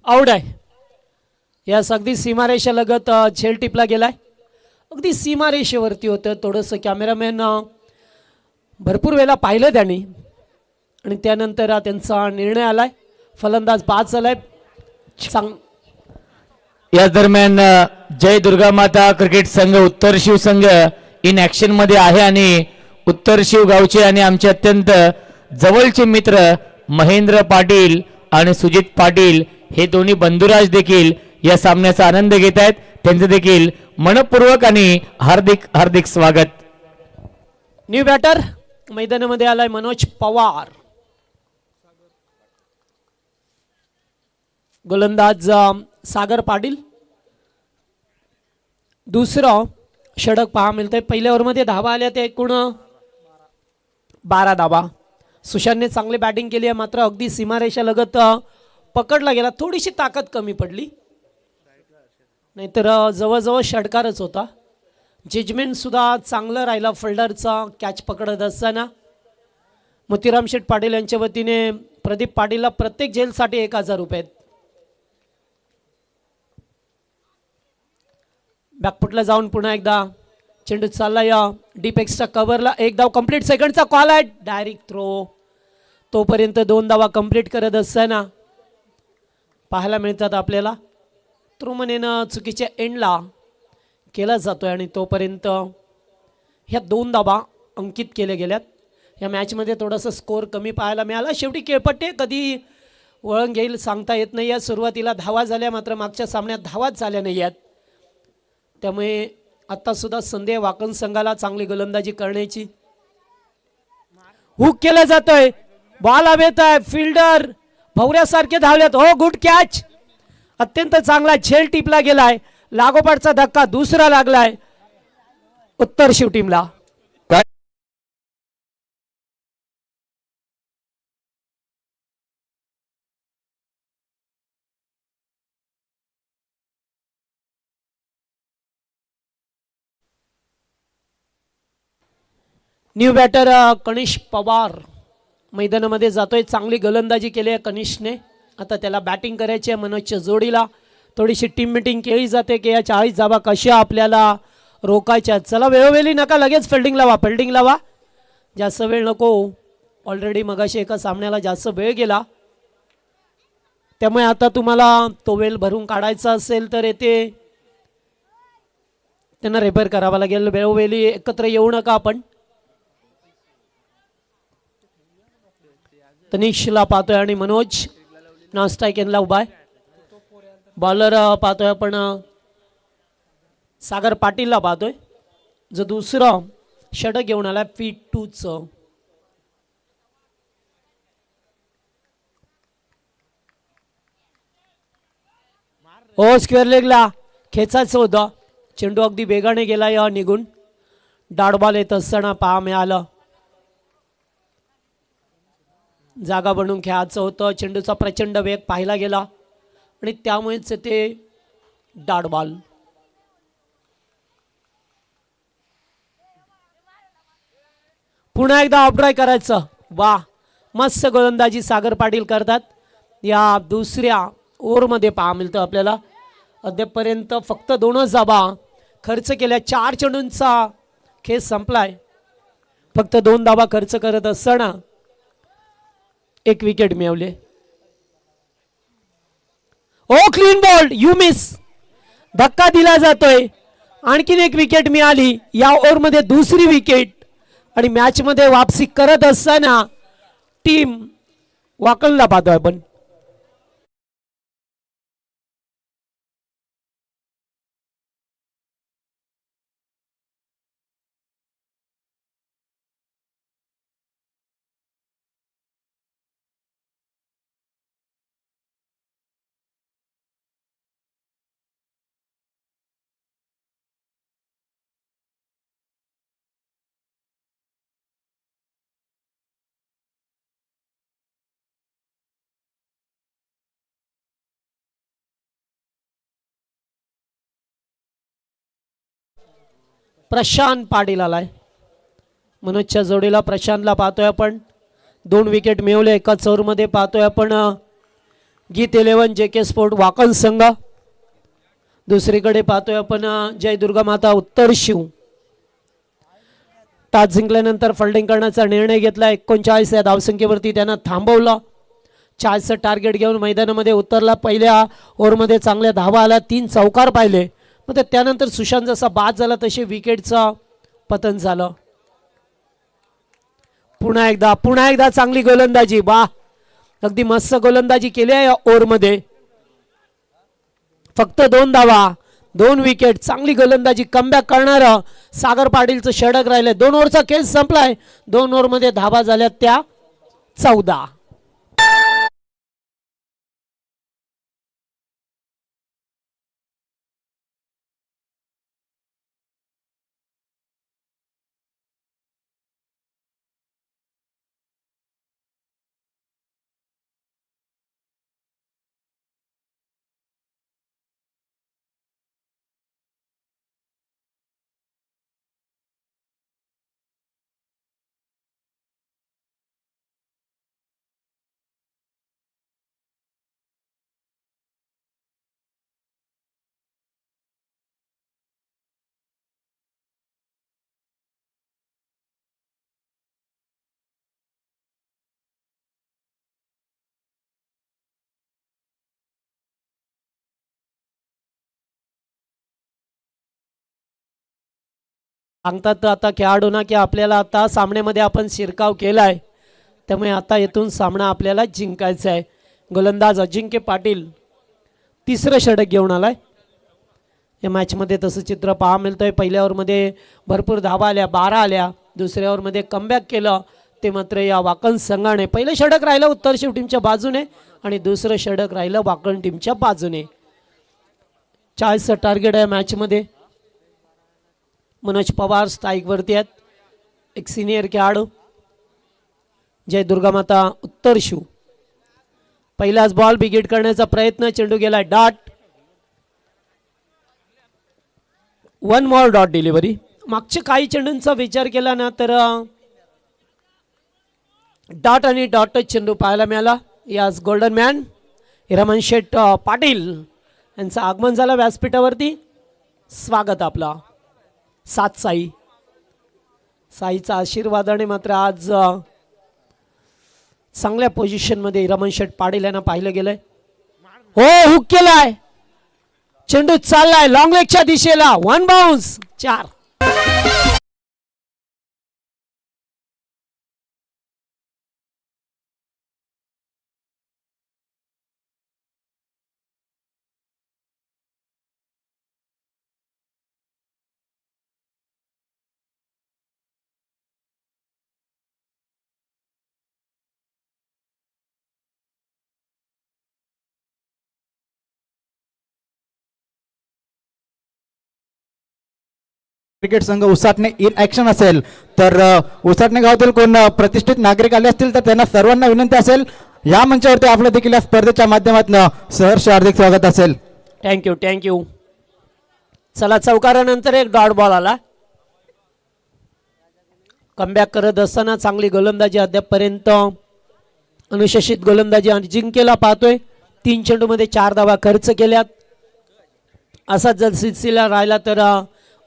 आउट आहे. यास अगदी सीमारेषा लगत झेल टिपला गेलाय. अगदी सीमारेषेवरती होतं. थोडंसं कॅमेरामॅन भरपूर वेळा पाहिलं त्यांनी आणि त्यानंतर त्यांचा निर्णय आलाय. फलंदाज बाद झालाय. याच दरम्यान जय दुर्गा माता क्रिकेट संघ उत्तर शिव संघ इन ऍक्शन मध्ये आहे आणि उत्तर शिव गावचे आणि आमचे अत्यंत जवळचे मित्र महेंद्र पाटील आणि सुजित पाटील हे दोन्ही बंधुराज देखील या सामन्याचा आनंद घेत आहेत. त्यांचे देखील मनपूर्वक आणि हार्दिक हार्दिक स्वागत. न्यू बॅटर मैदानामध्ये आलाय मनोज पवार. गोलंदाज सागर पाटील. दुसरं षटक पहा मिळतंय. पहिल्या ओव्हरमध्ये धावा आल्या त्या एकूण 12 धावा. सुशांतने चांगली बॅटिंग केली आहे मात्र अगदी सीमारेषा लगत पकडला गेला. थोडीशी ताकद कमी पडली नाहीतर जवळजवळ षटकारच होता. जजमेंट सुद्धा चांगलं राहिलं फिल्डरचा कॅच पकडत असताना. मोतीराम शेठ पाटील यांच्या वतीने प्रदीप पाटीलला प्रत्येक झेलसाठी 1000 रुपये. बॅकफुटला जाऊन पुन्हा एकदा चेंडू चालला या डीप एक्सच्या कव्हरला. एक धाव कंप्लीट. सेकंडचा कॉल आहे. Direct throw. तोपर्यंत 2 धावा कंप्लीट करत असताना पाहायला मिळतात आपल्याला. त्रुमनेनं चुकीच्या एंडला केला जातोय आणि तोपर्यंत ह्या 2 धावा अंकित केल्या गेल्यात. या मॅचमध्ये थोडंसं स्कोअर कमी पाहायला मिळाला. शेवटी खेळपट्टे कधी वळण घेईल सांगता येत नाही आहे. सुरुवातीला धावा झाल्या मात्र मागच्या सामन्यात धावाच झाल्या नाही आहेत. त्यामुळे आत्तासुद्धा संधी आहे वाकण संघाला चांगली गोलंदाजी करण्याची. हुक केला जातोय. बॉल हवेत आहे. फिल्डर भवऱ्यासारखे धावलेत. हो गुड कॅच. अत्यंत चांगला झेल टिपला गेलाय. लागोपाठचा धक्का दुसरा लागलाय उत्तर शिव टीमला. न्यू बॅटर कनिष पवार मैदानामध्ये जातोय. चांगली गोलंदाजी केली आहे कनिषने. आता त्याला बॅटिंग करायची आहे. मनोजच्या जोडीला थोडीशी टीम मीटिंग केली जाते की या 40 धावा कशा आपल्याला रोकायच्या. चला वेळोवेळी नका लगेच फिल्डिंग लावा. फिल्डिंग लावा. जास्त वेळ नको. ऑलरेडी मगाशी एका सामन्याला जास्त वेळ गेला. त्यामुळे आता तुम्हाला तो वेळ भरून काढायचा असेल तर येथे त्यांना रिपेअर करावा लागेल. वेळोवेळी एकत्र येऊ नका आपण. तनिषला पाहतोय आणि मनोज नॉनस्ट्राईक यांना उभा आहे. बॉलर पाहतोय आपण सागर पाटीलला पाहतोय जो दुसरं षटक घेऊन आलाय फीट 2च. हो स्क्वेअर लेगला खेचायचं होतं. चेंडू अगदी वेगाने गेला या निघून. डॉट बॉल येत असताना पहा मिळालं. जागा बनवून खेळायचं होतं. चेंडूचा प्रचंड वेग पाहिला गेला आणि त्यामुळेच ते डॉट बॉल. पुन्हा एकदा ऑफड्राय करायचं. वा मस्त गोलंदाजी सागर पाटील करतात. या दुसऱ्या ओव्हरमध्ये पहा मिळतं आपल्याला. अद्यापर्यंत फक्त 2च धावा खर्च केल्या. 4 चेंडूंचा खेळ संपलाय. फक्त 2 धावा खर्च करत असताना 1 विकेट मिळवले. ओ क्लीन बॉल्ड. You miss. धक्का दिला जातोय. आणखीन 1 विकेट मिळाली. या ओव्हरमध्ये दुसरी विकेट आणि मॅच मध्ये वापसी करत असताना टीम वाकणला पाहतोय आपण. प्रशांत पाटील आलाय. मनोजच्या जोडीला प्रशांतला पाहतोय आपण. 2 विकेट मिळवले एकाच ओव्हरमध्ये. पाहतोय आपण गीत 11 JK स्पोर्ट वाकण संघ. दुसरीकडे पाहतोय आपण जय दुर्गा माता उत्तर शिव. टॉस जिंकल्यानंतर फिल्डिंग करण्याचा निर्णय घेतला. 39 या धावसंख्येवरती त्यांना थांबवलं. 40चं टार्गेट घेऊन मैदानामध्ये उतरला. पहिल्या ओव्हरमध्ये चांगल्या धावा आल्या. 3 चौकार पाहिले. मग त्यानंतर सुशांत जसा बाद झाला तसे विकेटचं पतन झालं. पुन्हा एकदा चांगली गोलंदाजी. बा अगदी मस्त गोलंदाजी केली आहे या ओव्हरमध्ये. फक्त 2 धावा 2 विकेट. चांगली गोलंदाजी कमबॅक करणार सागर पाटीलचं षटक राहिले. 2 ओव्हरचा खेळ संपलाय. 2 ओव्हरमध्ये धावा झाल्या त्या 14. सांगतात आता खेळाडूंना की आपल्याला आता सामन्यामध्ये आपण शिरकाव केलाय, त्यामुळे आता येथून सामना आपल्याला जिंकायचा आहे. गोलंदाज अजिंक्य पाटील तिसरं षटक घेऊन आलाय या मॅचमध्ये. तसं चित्र पाहा मिळतंय. पहिल्या ओव्हरमध्ये भरपूर धावा आल्या, 12 आल्या. दुसऱ्या ओव्हरमध्ये कमबॅक केलं ते मात्र या वाकण संघाने. पहिलं षटक राहिलं उत्तर शिव टीमच्या बाजूने आणि दुसरं षटक राहिलं वाकण टीमच्या बाजूने. 40चं टार्गेट आहे मॅचमध्ये. मनोज पवार स्ट्राईकवरती आहेत, एक सिनियर खेळाडू. जय दुर्गामाता उत्तर शिव. पहिलाच बॉल बिगिट करण्याचा प्रयत्न, चेंडू गेला डॉट. 1 more dot delivery. मागच्या काही चेंडूंचा विचार केला ना तर डॉट आणि डॉटच चेंडू पाहायला मिळाला. यास गोल्डन मॅन हिरामन शेठ पाटील यांचं आगमन झालं व्यासपीठावरती. स्वागत आपला. 7 साईचा आशीर्वादाने मात्र आज चांगल्या पोझिशनमध्ये हिरामन शेठ पाटील यांना पाहिलं गेलंय. हो, हुक केलाय, चेंडू चाललाय लॉंग लेगच्या दिशेला. 1 बाउन्स. 4. क्रिकेट संघ उसाटणे इन ऍक्शन असेल तर उसाटणे गावातील कोण प्रतिष्ठित नागरिक आले असतील तर त्यांना सर्वांना विनंती असेल या मंचावरती आपलं देखील या स्पर्धेच्या माध्यमातून सहर्ष हार्दिक स्वागत असेल. थँक्यू. चला, चौकारानंतर एक डॉट बॉल आला. कमबॅक करत असताना चांगली गोलंदाजी अद्यापपर्यंत अनुशासित गोलंदाजी अजिंक्यला पाहतोय. 3 चेंडूमध्ये 4 धावा खर्च केल्यात. असाच जर सिलसिला राहिला तर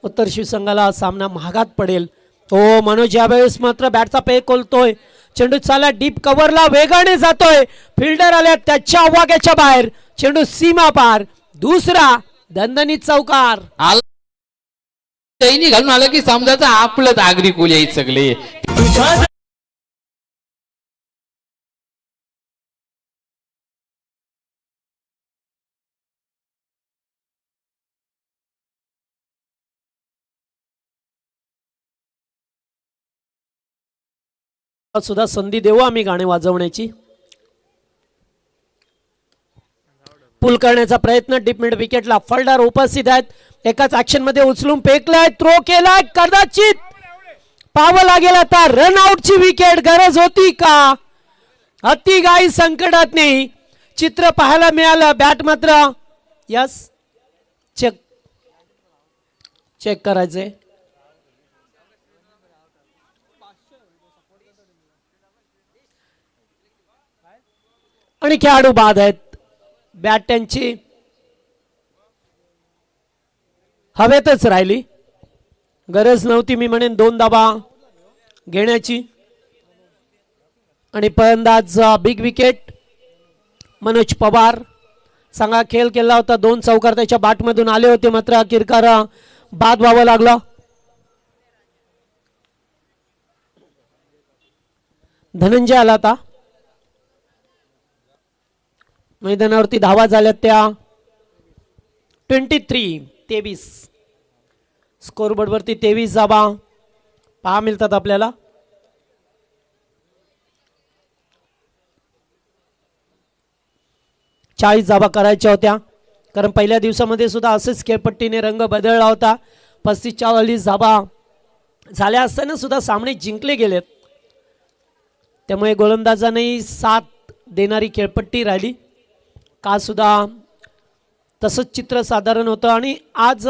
उत्तर शिवसंघाला सामना महागात पडेल. हो, मनोज यावेळेस मात्र बॅटचा पे खोलतोय. चेंडू चाला डीप कव्हरला वेगाने जातोय. फिल्डर आल्या त्याच्या आवाक्याच्या बाहेर. चेंडू सीमा पार. दुसरा दणदणीत चौकार. दैनी घालून आलं की समजायचं आपलंच आगरी कुल यायच सगळे. सुद्धा संधी देऊ आम्ही गाणे वाजवण्याची. पुल करण्याचा प्रयत्न. डीप मिड विकेटला फल्डर उपस्थित आहेत. एकाच ऍक्शन मध्ये उचलून फेकलाय, थ्रो केलाय, कदाचित पाहावं लागेल आता. रन आउटची विकेट गरज होती का? अति गाई संकटात नाही चित्र पाहायला मिळालं. बॅट मात्र यस चेक करायचे. आणि खेळाडू बाद आहेत. बॅट त्यांची हवेतच राहिली. गरज नव्हती मी म्हणेन 2 धावा घेण्याची. आणि फलंदाज बिग विकेट मनोज पवार. चांगला खेळ केला होता. 2 चौकार त्याच्या बॅटमधून आले होते, मात्र अखेरकार बाद व्हावं लागलं. धनंजय आला आता मैदानावरती. धावा झाल्या त्या 23 स्कोरबोर्ड वरती 23 धावा पहा मिळतात आपल्याला. चाळीस धावा करायच्या होत्या, कारण पहिल्या दिवसामध्ये सुद्धा असेच खेळपट्टीने रंग बदलला होता. 35-40 धावा झाल्या असताना सुद्धा सामने जिंकले गेलेत. त्यामुळे गोलंदाजांनाही साथ देणारी खेळपट्टी राहिली. का सुद्धा तसंच चित्र साधारण होतं. आणि आज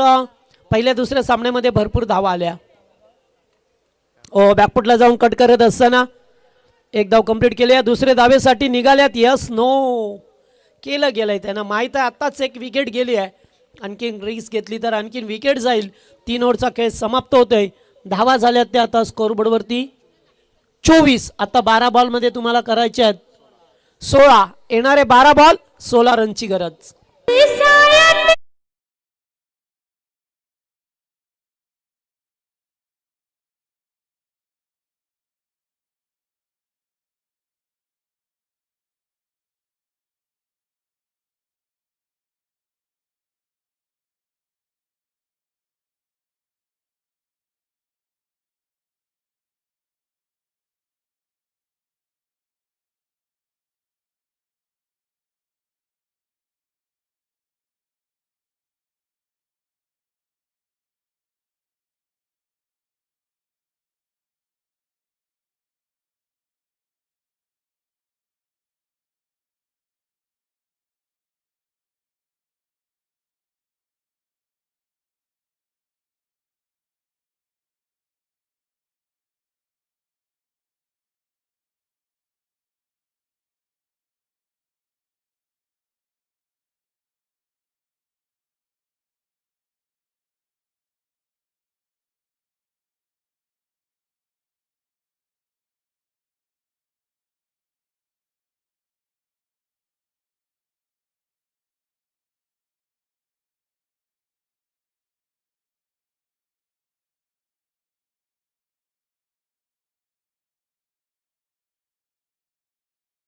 पहिल्या दुसऱ्या सामन्यामध्ये भरपूर धावा आल्या. बॅकफुटला जाऊन कट करत असताना एक धाव कंप्लीट केली. दुसरे धावेसाठी निघाल्यात. यस नो केलं गेलंय. त्यांना माहीत आहे आत्ताच एक विकेट गेली आहे. आणखीन रिस्क घेतली तर आणखीन विकेट जाईल. 3 ओव्हरचा खेळ समाप्त होतोय. धावा झाल्यात त्या आता स्कोरबोर्डवरती 24. आता 12 बॉलमध्ये तुम्हाला करायचे आहेत 16. येणारे 12 बॉल 16 रनची गरज.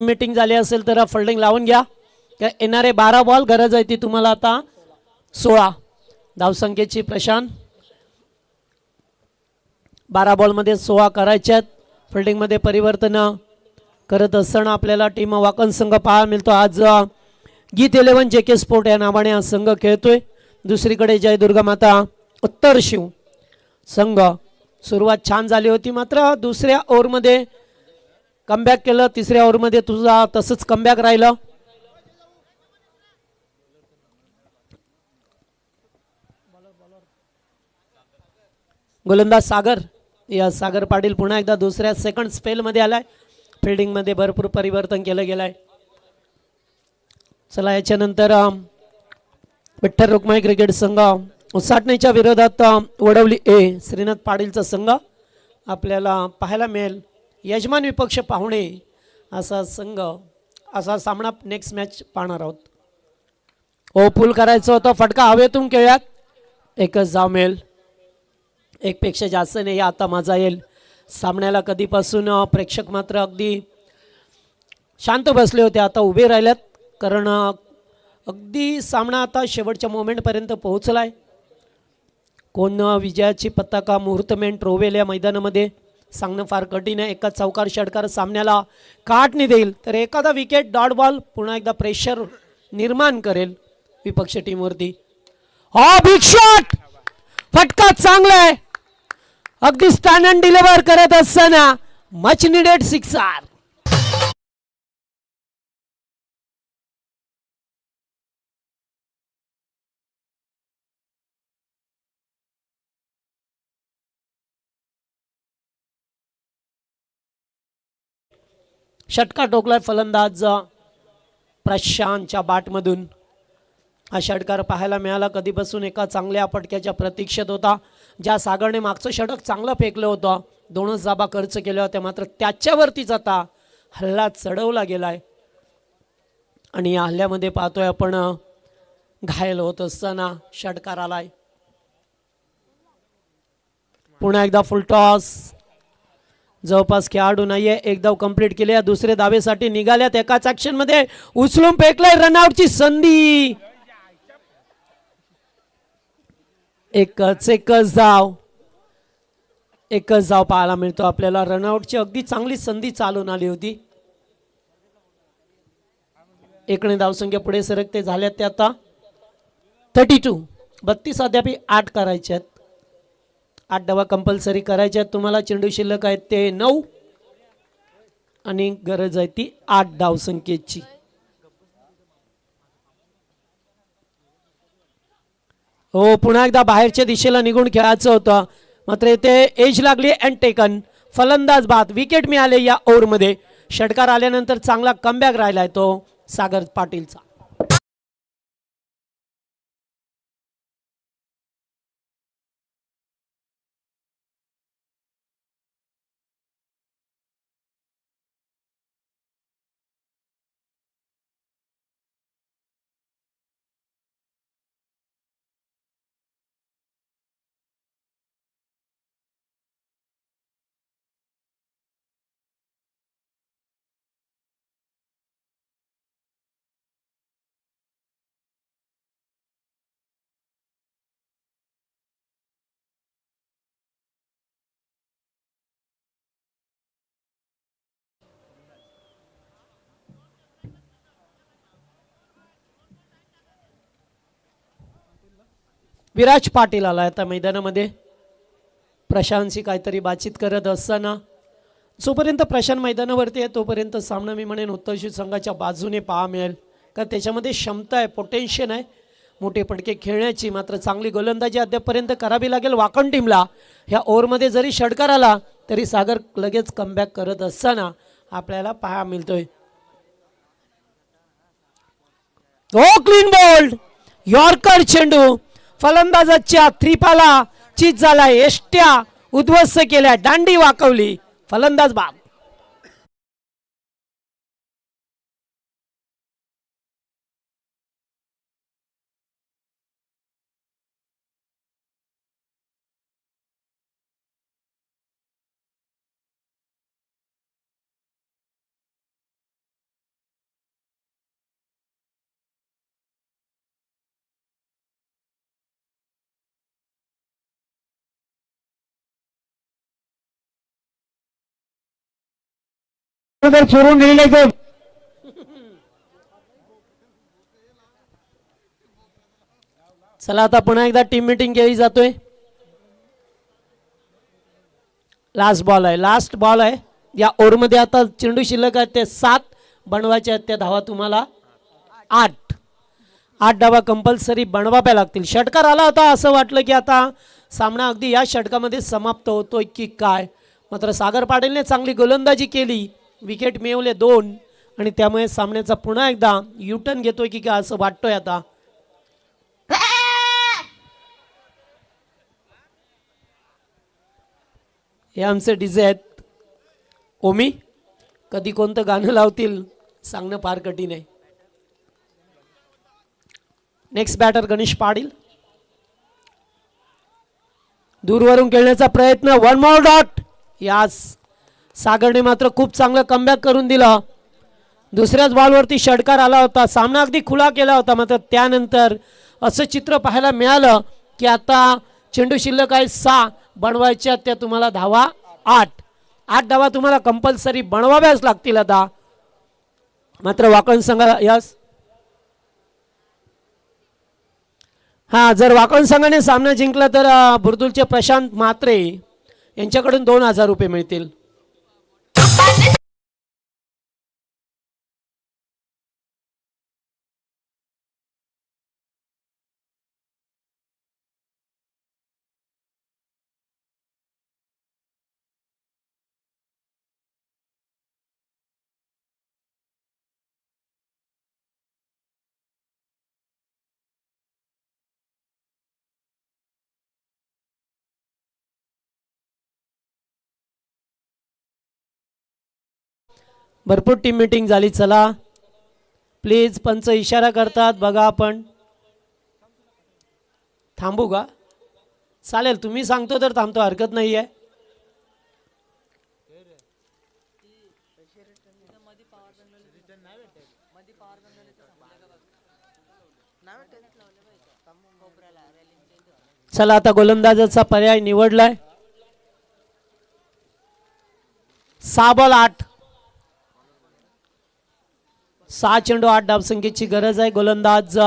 मीटिंग झाली असेल तर फिल्डिंग लावून घ्या. येणारे 12 बॉल गरज आहे ती तुम्हाला आता 16 धावसंख्येची. प्रशांत 12 बॉलमध्ये 16 करायच्यात. फिल्डिंगमध्ये परिवर्तन करत असताना आपल्याला टीम वाकण संघ पाहायला मिळतो. आज गीत 11 JK स्पोर्ट या नावाने हा संघ खेळतोय. दुसरीकडे जय दुर्गा माता उत्तर शिव संघ. सुरुवात छान झाली होती मात्र दुसऱ्या ओव्हरमध्ये कमबॅक केलं. तिसऱ्या ओव्हरमध्ये तुझा तसंच कमबॅक राहिलं. गोलंदाज सागर, या सागर पाटील पुन्हा एकदा दुसऱ्या सेकंड स्पेलमध्ये आलाय. फिल्डिंगमध्ये भरपूर परिवर्तन केलं गेलंय. चला याच्यानंतर विठ्ठल रुक्माई क्रिकेट संघ उसाटणीच्या विरोधात वडवली ए श्रीनाथ पाटीलचा संघ आपल्याला पाहायला मिळेल. यजमान विपक्ष पाहुणे असा संघ, असा सामना नेक्स्ट मॅच पाहणार आहोत. ओ पुल करायचं होतं, फटका हवेतून खेळ्यात. एकच धाव मिळेल, एकपेक्षा जास्त नाही. आता मजा येईल सामन्याला. कधीपासून प्रेक्षक मात्र अगदी शांत बसले होते, आता उभे राहिल्यात. कारण अगदी सामना आता शेवटच्या मोमेंटपर्यंत पोहोचलाय. कोण विजयाची पताका मुहूर्तमेंट रोवेल या मैदानामध्ये सांगणं फार कठीण आहे. एका चौकार षटकार सामन्याला काटणी देईल तर एखादा विकेट डॉट बॉल पुन्हा एकदा प्रेशर निर्माण करेल विपक्ष टीमवरती. हा बिग शॉट, फटका चांगला आहे. अगदी स्टँड अँड डिलिव्हर करत असताना मच निडेड सिक्सर. षटका टोकलाय फलंदाज प्रशांतच्या बॅटमधून. हा षटकार पाहायला मिळाला. कधीपासून एका चांगल्या फटक्याच्या प्रतीक्षेत होता. ज्या सागरने मागचं षटक चांगलं फेकलं होतं, 2च जाबा खर्च केल्या होत्या, मात्र त्याच्यावरतीच आता हल्ला चढवला गेलाय. आणि या हल्ल्यामध्ये पाहतोय आपण घायल होत असताना षटकार आलाय. पुन्हा एकदा फुल टॉस. जवळपास खेळाडू नाहीये. एक धाव कंप्लीट केली. दुसरे धावेसाठी निघाल्यात. एकाच ऍक्शन मध्ये उचलून फेकलाय. रनआउटची संधी. एकच धाव पाहायला मिळतो आपल्याला. रनआउटची अगदी चांगली संधी चालून आली होती. एकने धावसंख्या पुढे सरकते झाल्यात ते आता 32. 32 अद्याप 8 करायचे आहेत. 8 धावा कंपल्सरी करायच्या आहेत तुम्हाला. चेंडू शिल्लक आहेत ते 9 आणि गरज आहे ती 8 धावसंख्येची. हो, पुन्हा एकदा बाहेरच्या दिशेला निघून खेळायचं होतं, मात्र इथे एज लागली अँड टेकन. फलंदाज बाद. विकेट मिळाले या ओव्हरमध्ये. षटकार आल्यानंतर चांगला कमबॅक राहिलाय तो सागर पाटीलचा. विराज पाटील आला आता मैदानामध्ये. प्रशांतशी काहीतरी बातचीत करत असताना जोपर्यंत प्रशांत मैदानावरती आहे तोपर्यंत सामना मी म्हणेन उत्तरशी संघाच्या बाजूने पाहा मिळेल. कारण त्याच्यामध्ये क्षमता आहे, पोटेन्शियल आहे मोठे फटके खेळण्याची. मात्र चांगली गोलंदाजी अद्यापपर्यंत करावी लागेल वाकण टीमला. ह्या ओव्हरमध्ये जरी षटकार आला तरी सागर लगेच कमबॅक करत असताना आपल्याला पाहायला मिळतोय. हो, क्लीन बोल्ड. यॉर्कर चेंडू फलंदाजाच्या थ्रीपाला चीज झाला. एष्ट्या उद्ध्वस्त केल्या, दांडी वाकवली. फलंदाज बाद. चोरून गेलेले चला आता पुन्हा एकदा टीम मीटिंग केली जातोय. लास्ट बॉल आहे या ओव्हरमध्ये. आता चेंडू शिल्लक आहे ते 7 बनवायचे आहेत. त्या धावा तुम्हाला 8 धावा कंपल्सरी बनवाव्या लागतील. षटकार आला होता, असं वाटलं की आता सामना अगदी या षटकामध्ये समाप्त होतोय की काय. मात्र सागर पाटीलने चांगली गोलंदाजी केली, विकेट मिळवले 2 आणि त्यामुळे सामन्याचा पुन्हा एकदा युटर्न घेतोय की काय असं वाटतोय आता. हे आमचे डीजे आहेत ओमी, कधी कोणतं गाणं लावतील सांगणं फार कठीण आहे. Next batter Ganesh Patil. दूरवरून खेळण्याचा प्रयत्न, 1 मोर डॉट. यास सागरने मात्र खूप चांगलं कमबॅक करून दिलं. दुसऱ्याच बॉलवरती षटकार आला होता, सामना अगदी खुला केला होता. मात्र त्यानंतर असं चित्र पाहायला मिळालं की आता चेंडू शिल्लक आहे 6 बनवायच्या, त्या तुम्हाला धावा 8 धावा तुम्हाला कंपल्सरी बनवाव्याच लागतील आता. मात्र वाकण संघाला यस हा, जर वाकण संघाने सामना जिंकला तर बुर्दुलचे प्रशांत म्हात्रे यांच्याकडून 2000 रुपये मिळतील. भरपूर टीम मीटिंग झाली. चला प्लीज, पंच इशारा करतात बघा. आपण थांबू का? चालेल, तुम्ही सांगतो तर थांबतो, हरकत नाही आहे. चला आता गोलंदाजाचा पर्याय निवडलाय. 6 बॉल 8, 6 चेंडू 8 धावसंख्येची गरज आहे. गोलंदाज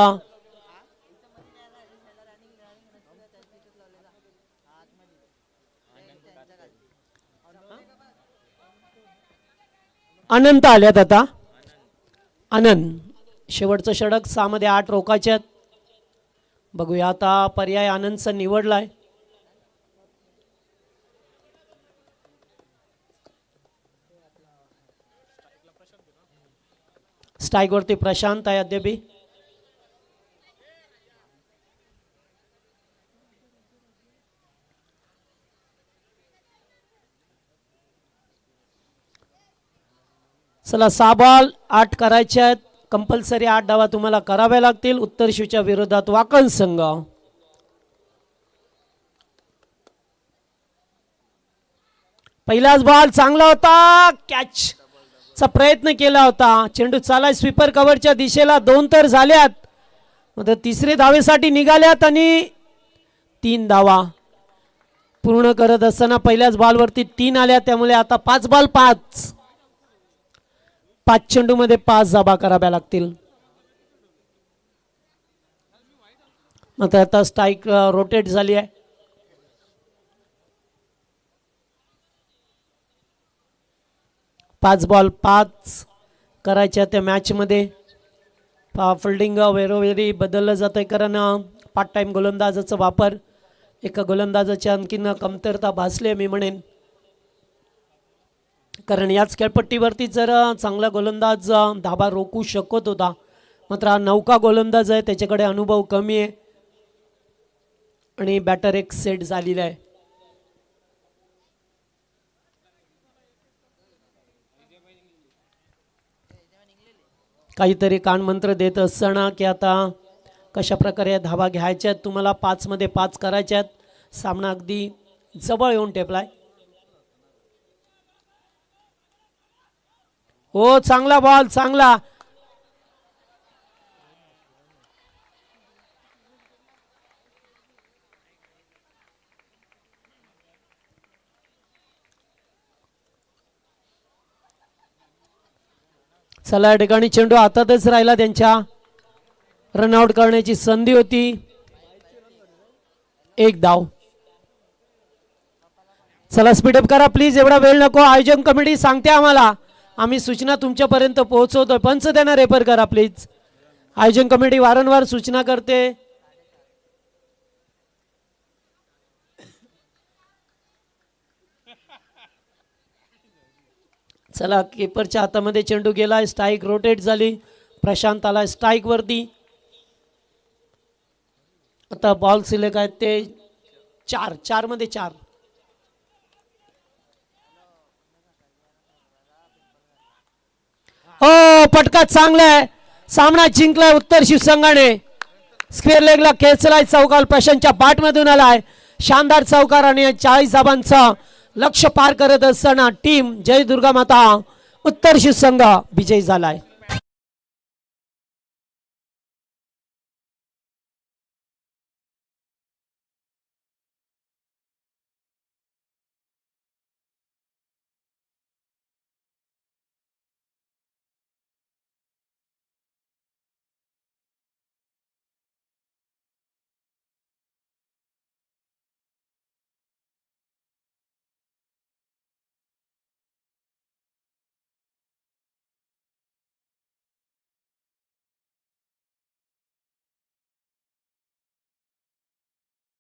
अनंत आल्यात आता. आनंद शेवटचं षटक 6 मध्ये 8 रोकायचे आहेत. बघूया आता पर्याय आनंदचा निवडलाय. स्ट्राईक वरती प्रशांत आहे अद्यापी. चला 6 बॉल 8 करायचे आहेत. कंपल्सरी 8 धावा तुम्हाला कराव्या लागतील. उत्तर शिवच्या विरोधात वाकण संघ. पहिलाच बॉल चांगला होता, कॅच चा प्रयत्न केला होता. चेंडू चालाय स्वीपर कव्हरच्या दिशेला, 2 तर झाल्यात. मात्र तिसरे धावेसाठी निघाल्यात आणि 3 धावा पूर्ण करत असताना पहिल्याच बॉलवरती 3 आल्या. त्यामुळे आता 5 बॉल 5 चेंडू मध्ये 5 धावा कराव्या लागतील. मात्र आता स्ट्राईक रोटेट झाली आहे. पाच बॉल 5 करायच्या त्या मॅच मध्ये. फिल्डिंग वेरोवेरी बदललं जात आहे, कारण पार्ट टाइम गोलंदाजाचा वापर, एका गोलंदाजाच्या आणखीन कमतरता भासली मी म्हणेन. कारण याच खेळपट्टीवरती जर चांगला गोलंदाज धाबा रोखू शकत होता. मात्र हा नौका गोलंदाज आहे, त्याच्याकडे अनुभव कमी आहे आणि बॅटर एक सेट झालेला आहे. काहीतरी कानमंत्र देत असताना की आता कशा प्रकारे धावा घ्यायच्यात, तुम्हाला 5 मध्ये 5 करायच्यात. सामना अगदी जवळ येऊन टेपलाय. हो, चांगला बॉल, चांगला. चला या ठिकाणी चेंडू हातातच राहिला त्यांच्या. रनआउट करण्याची संधी होती. एक धाव. चला स्पीडअप करा प्लीज, एवढा वेळ नको. आयोजन कमिटी सांगते आम्हाला, आम्ही सूचना तुमच्यापर्यंत पोहोचवतोय. पंच त्यांना रेफर करा प्लीज. आयोजन कमिटी वारंवार सूचना करते. चला कीपरच्या हातामध्ये चेंडू गेला. स्ट्राईक रोटेट झाली. प्रशांत आला स्ट्राईक वरती. आता बॉल सिलेक्ट आहेत ते 4 मध्ये 4. हो पटका चांगला आहे. सामना जिंकलाय उत्तर शिवसंघाने. स्क्वेअर लेगला खेचलाय चौकार. प्रशांतच्या पाठमधून आलाय शानदार चौकार आणि 40 धाबांचा लक्ष पार करत असताना टीम जय दुर्गा माता उत्तर शिवसंघ विजयी झालाय.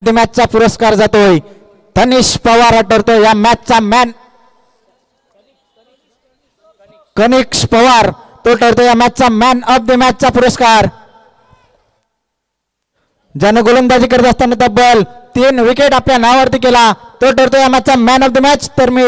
मॅचचा पुरस्कार जातोय तनिष पवार ठरतोय या मॅचचा मॅन. कनिष पवार तो ठरतोय या मॅचचा मॅन ऑफ द मॅचचा पुरस्कार. ज्याने गोलंदाजी करत असताना तब्बल 3 विकेट आपल्या नावावरती केला तो ठरतोय या मॅचचा मॅन ऑफ द मॅच. तर मी